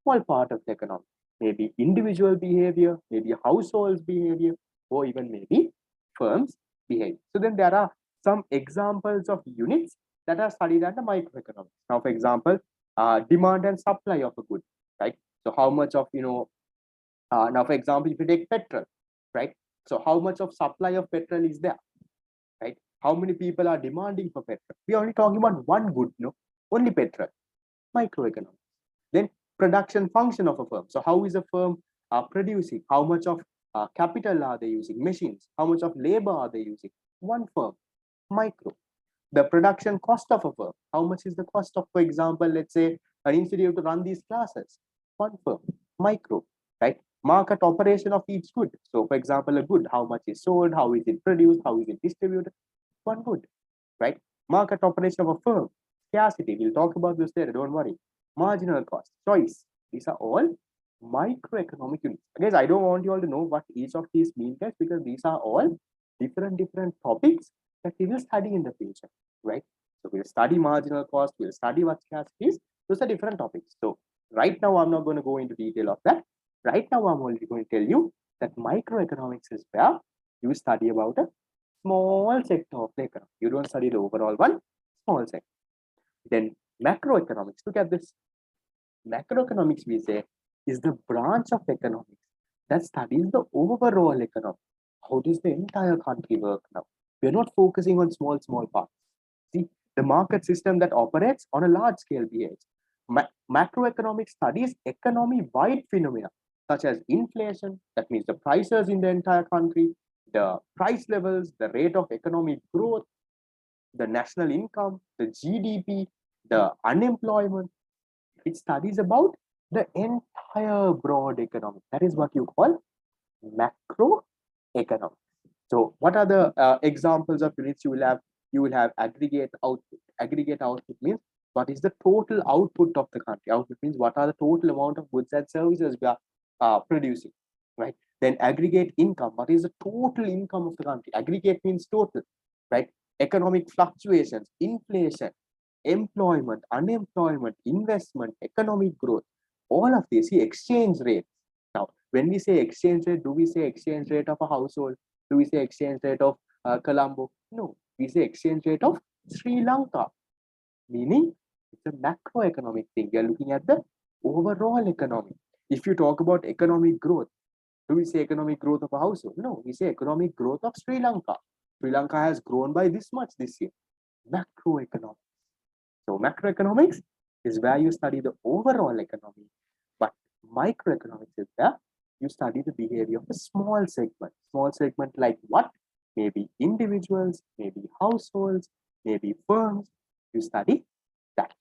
small part of the economy. Maybe individual behavior, maybe households behavior, or even maybe firms behavior. So then there are some examples of units that are studied under microeconomics. Now, for example, demand and supply of a good, right? So how much of, now for example, if you take petrol, right? So how much of supply of petrol is there, right? How many people are demanding for petrol? We are only talking about one good, only petrol, microeconomics. Then production function of a firm. So how is a firm producing? How much of capital are they using? Machines. How much of labor are they using? One firm, micro. The production cost of a firm. How much is the cost of, for example, let's say an institute to run these classes? One firm, micro, right? Market operation of each good. So for example, a good, how much is sold? How is it produced? How is it distributed? One good, right? Market operation of a firm. Scarcity, we'll talk about this later, don't worry. Marginal cost, choice. These are all microeconomic units. Guys, I don't want you all to know what each of these means, guys, because these are all different topics that we will study in the future, right? So we'll study marginal cost, we'll study what scarcity is. Those are different topics. So right now, I'm not going to go into detail of that. Right now, I'm only going to tell you that microeconomics is where you study about a small sector of the economy. You don't study the overall one, small sector. Then macroeconomics, look at this. Macroeconomics, we say, is the branch of economics that studies the overall economy. How does the entire country work now? We're not focusing on small parts. See, the market system that operates on a large scale behaves. Macroeconomics studies economy-wide phenomena such as inflation, that means the prices in the entire country, the price levels, the rate of economic growth, the national income, the GDP, the unemployment. It studies about the entire broad economy. That is what you call macroeconomics. So, what are the examples of units you will have? You will have aggregate output. Aggregate output means what is the total output of the country. Output means what are the total amount of goods and services we are producing, right? Then aggregate income. What is the total income of the country? Aggregate means total, right? Economic fluctuations, inflation, employment, unemployment, investment, economic growth, all of this, see, exchange rate. Now, when we say exchange rate, do we say exchange rate of a household? Do we say exchange rate of Colombo? No, we say exchange rate of Sri Lanka, meaning it's a macroeconomic thing. We are looking at the overall economy. If you talk about economic growth, do we say economic growth of a household? No, we say economic growth of Sri Lanka. Sri Lanka has grown by this much this year. Macroeconomics. So macroeconomics is where you study the overall economy, but microeconomics is where you study the behavior of a small segment. Small segment like what? Maybe individuals, maybe households, maybe firms. You study that.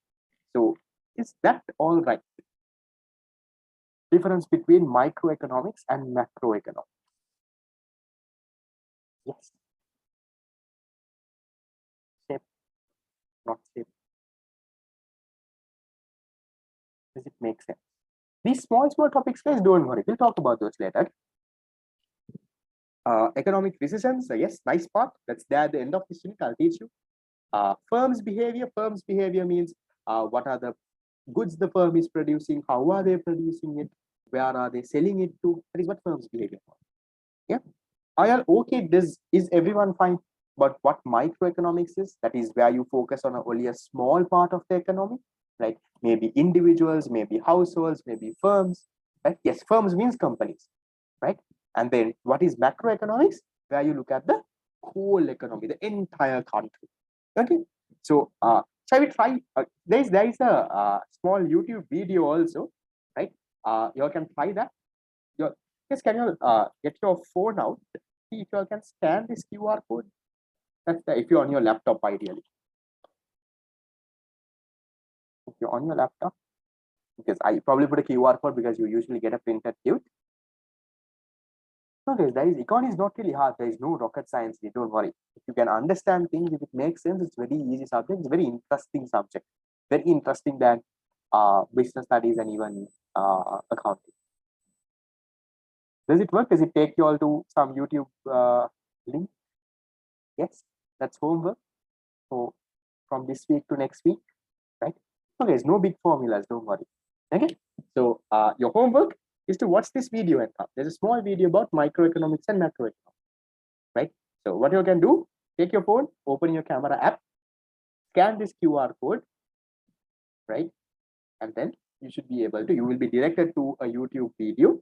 So is that all right? Difference between microeconomics and macroeconomics. Yes. Shape, not shape. Does it make sense? These small topics, guys, don't worry. We'll talk about those later. Economic recessions, yes, nice part. That's there at the end of this unit. I'll teach you. Firms behavior means what are the goods the firm is producing, how are they producing it, where are they selling it to. That is what firms behavior are. Yeah. Okay, is everyone fine? But what microeconomics is, that is where you focus on only a small part of the economy, right? Maybe individuals, maybe households, maybe firms, right? Yes, firms means companies, right? And then what is macroeconomics? Where you look at the whole economy, the entire country. Okay. So shall we try? There is a small YouTube video also, right? You all can try that. Yes, can you get your phone out? See if you all can scan this QR code. That's if you're on your laptop, ideally. If you're on your laptop, because I probably put a QR code because you usually get a printed tute. No, guys, econ is not really hard. There is no rocket science here. Don't worry. If you can understand things, if it makes sense, it's very easy subject. It's very interesting subject. Very interesting than business studies and even accounting. Does it work? Does it take you all to some YouTube link? Yes, that's homework. So from this week to next week, right? So there's no big formulas. Don't worry. Okay. So your homework is to watch this video and come. There's a small video about microeconomics and macroeconomics, right? So what you can do, take your phone, open your camera app, scan this QR code, right? And then you should be able to, you will be directed to a YouTube video.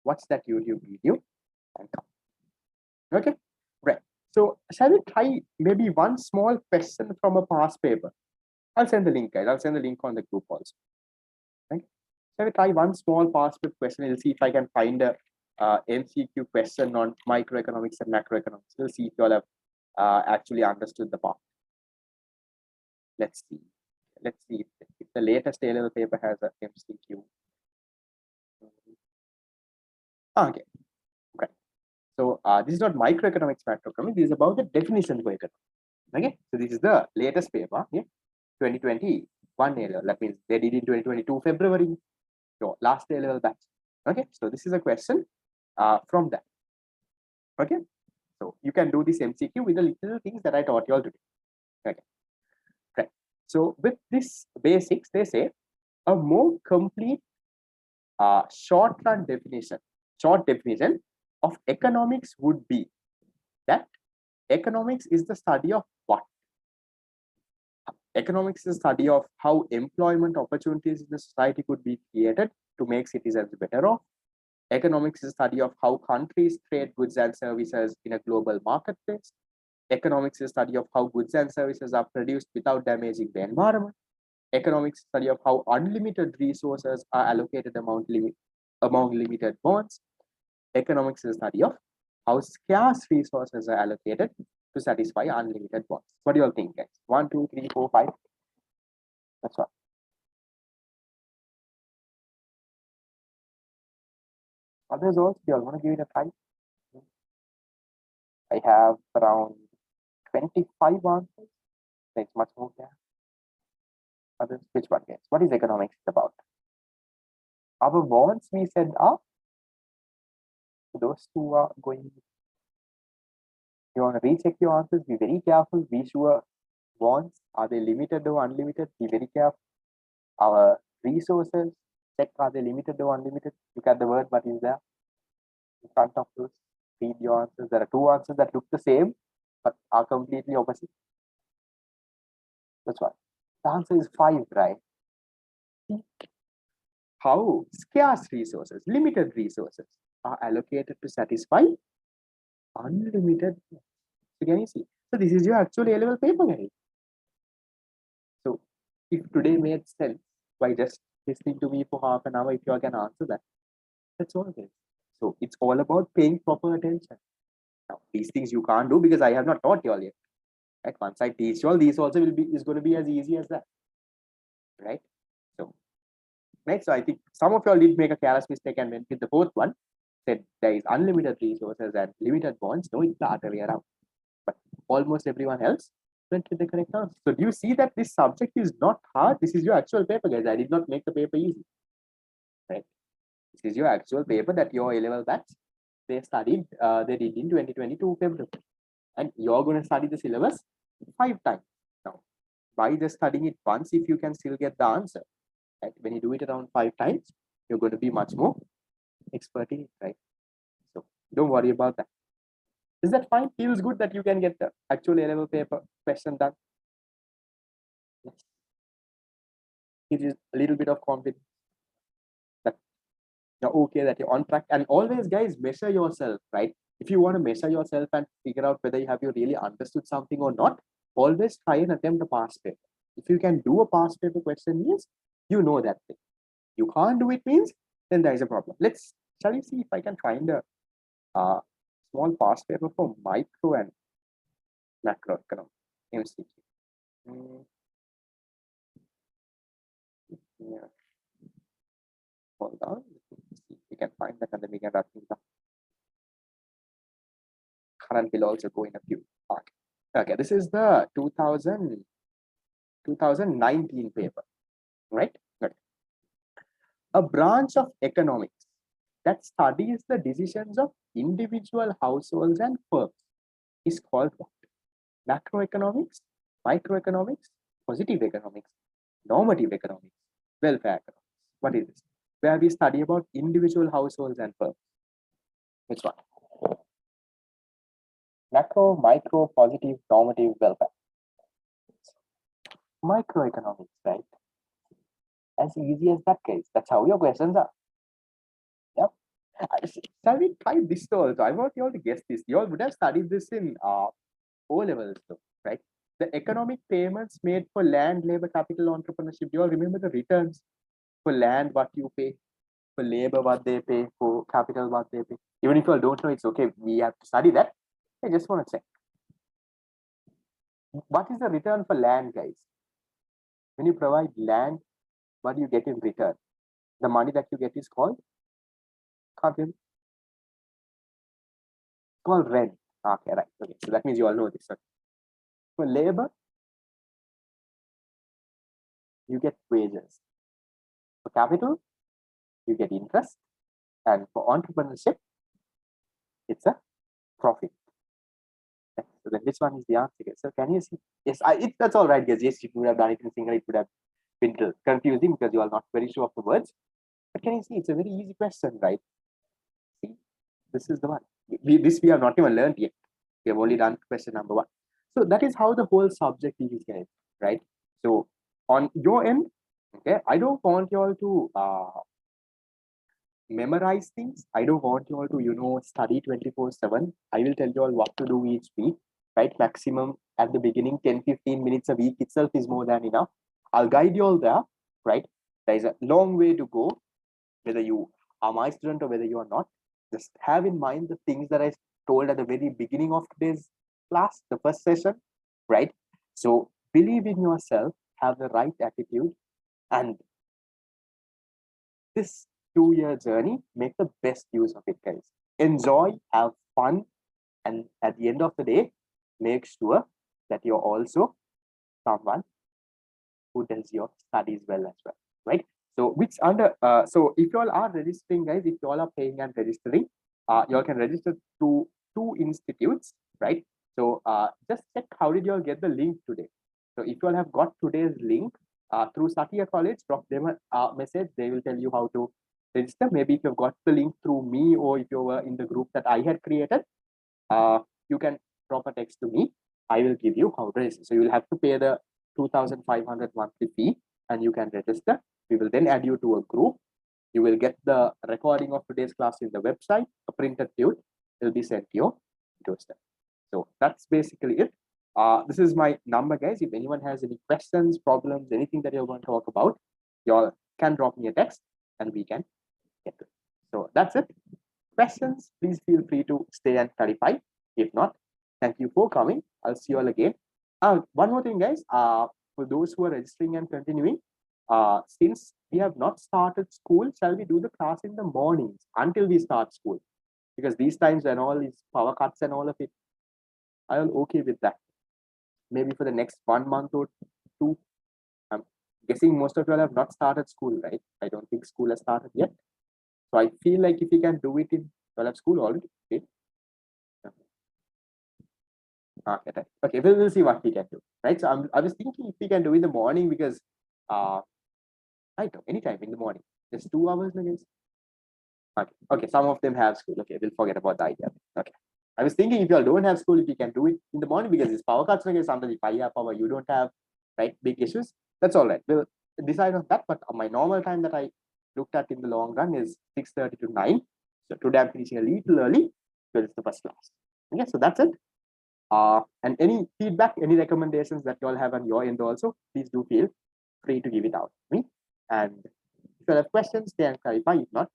Watch that YouTube video and come. Okay, right. So shall we try maybe one small question from a past paper? I'll send the link, guys. I'll send the link on the group also. Right? Shall we try one small past paper question? We'll see if I can find a MCQ question on microeconomics and macroeconomics. We'll see if you all have actually understood the part. Let's see. Let's see if the latest A-level paper has a MCQ. Okay, right. So this is not microeconomics, macroeconomics. This is about the definition of economics. Okay, so this is the latest paper. Yeah, 2021 A-level. That means they did in 2022 February. So last A-level batch. Okay, so this is a question from that. Okay, so you can do this MCQ with the little things that I taught you all today. Okay, right. So with this basics, they say a more complete short definition of economics would be that economics is the study of what? Economics is the study of how employment opportunities in the society could be created to make citizens better off. Economics is a study of how countries trade goods and services in a global marketplace. Economics is a study of how goods and services are produced without damaging the environment. Economics is a study of how unlimited resources are allocated among limited bonds. Economics is a study of how scarce resources are allocated to satisfy unlimited bonds. What do you all think, guys? 1, 2, 3, 4, 5. That's all. Others also, do you all want to give it a try? I have around 25 answers. There's much more there. Others, which one, guys? What is economics about? Our bonds, we said, are those two are going. You want to recheck your answers, be very careful, be sure bonds, are they limited or unlimited? Be very careful. Our resources, check, are they limited or unlimited? Look at the word, what is there in front of those. Read your answers. There are two answers that look the same, but are completely opposite. That's why. The answer is 5, right? How scarce resources, limited resources are allocated to satisfy unlimited. So can you see? So this is your actual A-level paper, guys. So if today made sense by just listening to me for half an hour, if you all can answer that, that's all it is. So it's all about paying proper attention. Now, these things you can't do because I have not taught you all yet. Right? Once I teach you all, these also is going to be as easy as that. Right? So, right. So I think some of you all did make a careless mistake and went with the fourth one. Said there is unlimited resources and limited bonds. No, it's the other way around. But almost everyone else went with the correct answer. So do you see that this subject is not hard? This is your actual paper, guys. I did not make the paper easy. Right? This is your actual paper that your A-level batch they studied. They did in 2022 February, and you're going to study the syllabus 5 times. Now, by just studying it once, if you can still get the answer, right? When you do it around 5 times, you're going to be much more expert in it, right? So don't worry about that. Is that fine? Feels good that you can get the actual A-level paper question done. Yes. It is a little bit of confidence that you're okay, that you're on track. And always, guys, measure yourself, right? If you want to measure yourself and figure out whether you really understood something or not, always try and attempt a past paper. If you can do a past paper question, means you know that thing. You can't do it means then there is a problem. Shall we see if I can find a small past paper for micro and macroeconomics MCQ. Yeah. Hold on. See if we can find that and then we can wrap things up. Karan will also go in a few. Okay, this is the 2019 paper, right? Good. A branch of economics that studies the decisions of individual households and firms is called what? Macroeconomics, microeconomics, positive economics, normative economics, welfare economics. What is this? Where we study about individual households and firms. Which one? Macro, micro, positive, normative, welfare. Microeconomics, right? As easy as that case. That's how your questions are. Yep. Shall we try this also? I want you all to guess this. You all would have studied this in O-levels, though, right? The economic payments made for land, labor, capital, entrepreneurship. Do you all remember the returns? For land, what you pay, for labor, what they pay, for capital, what they pay. Even if you all don't know, it's okay. We have to study that. I just want to check. What is the return for land, guys? When you provide land, what do you get in return? The money that you get is called? Can't hear me? Called rent. Okay, right. Okay, so that means you all know this. Okay. For labor, you get wages. For capital, you get interest. And for entrepreneurship, it's a profit. Okay. So then which one is the answer? So can you see? Yes, that's all right, guys. Yes, you could have done it in single. It would have been confusing because you are not very sure of the words. But can you see, it's a very easy question, right? See, this is the one. We have not even learned yet. We have only done question number 1. So that is how the whole subject is going, right? So on your end, okay, I don't want you all to memorize things. I don't want you all to, study 24/7. I will tell you all what to do each week, right? Maximum at the beginning, 10-15 minutes a week itself is more than enough. I'll guide you all there, right? There is a long way to go, whether you are my student or whether you are not. Just have in mind the things that I told at the very beginning of today's class, the first session, right? So believe in yourself, have the right attitude, and this 2-year journey, make the best use of it, guys. Enjoy, have fun, and at the end of the day, make sure that you're also someone who does your studies well as well, right? So which under so if you all are registering, guys, if you all are paying and registering, you all can register through 2 institutes, right? So just check how did you all get the link today. So if you all have got today's link through Satya College, drop them a message. They will tell you how to register. Maybe if you've got the link through me, or if you were in the group that I had created, you can drop a text to me. I will give you how to register. So you will have to pay the 2,500 monthly fee and you can register. We will then add you to a group. You will get the recording of today's class in the website. A printed tute will be sent to your doorstep. So that's basically it. This is my number, guys. If anyone has any questions, problems, anything that you're going to talk about, you all can drop me a text and we can get to it. So that's it. Questions, please feel free to stay and clarify. If not, thank you for coming. I'll see you all again. One more thing, guys. For those who are registering and continuing, since we have not started school, shall we do the class in the mornings until we start school? Because these times and all these power cuts and all of it, I'm okay with that. Maybe for the next 1 month or 2. I'm guessing most of you all have not started school, right? I don't think school has started yet. So I feel like if you can do it in school already, okay. Okay, we'll see what we can do, right? So I was thinking if we can do in the morning, because I don't know, anytime in the morning, just 2 hours, I guess. Okay, some of them have school. Okay, we'll forget about the idea. Okay, I was thinking if you all don't have school, if you can do it in the morning, because it's power cuts, like sometimes if I have power, you don't have, right? Big issues. That's all right. We'll decide on that. But my normal time that I looked at in the long run is 6:30 to 9. So today I'm finishing a little early because it's the first class. Okay, so that's it. And any feedback, any recommendations that you all have on your end also, please do feel free to give it out to me. And if you have questions, they can clarify. If not,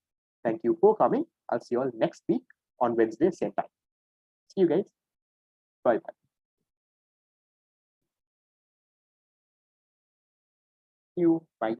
thank you for coming. I'll see you all next week on Wednesday, same time. See you guys. Bye bye. See you. Bye.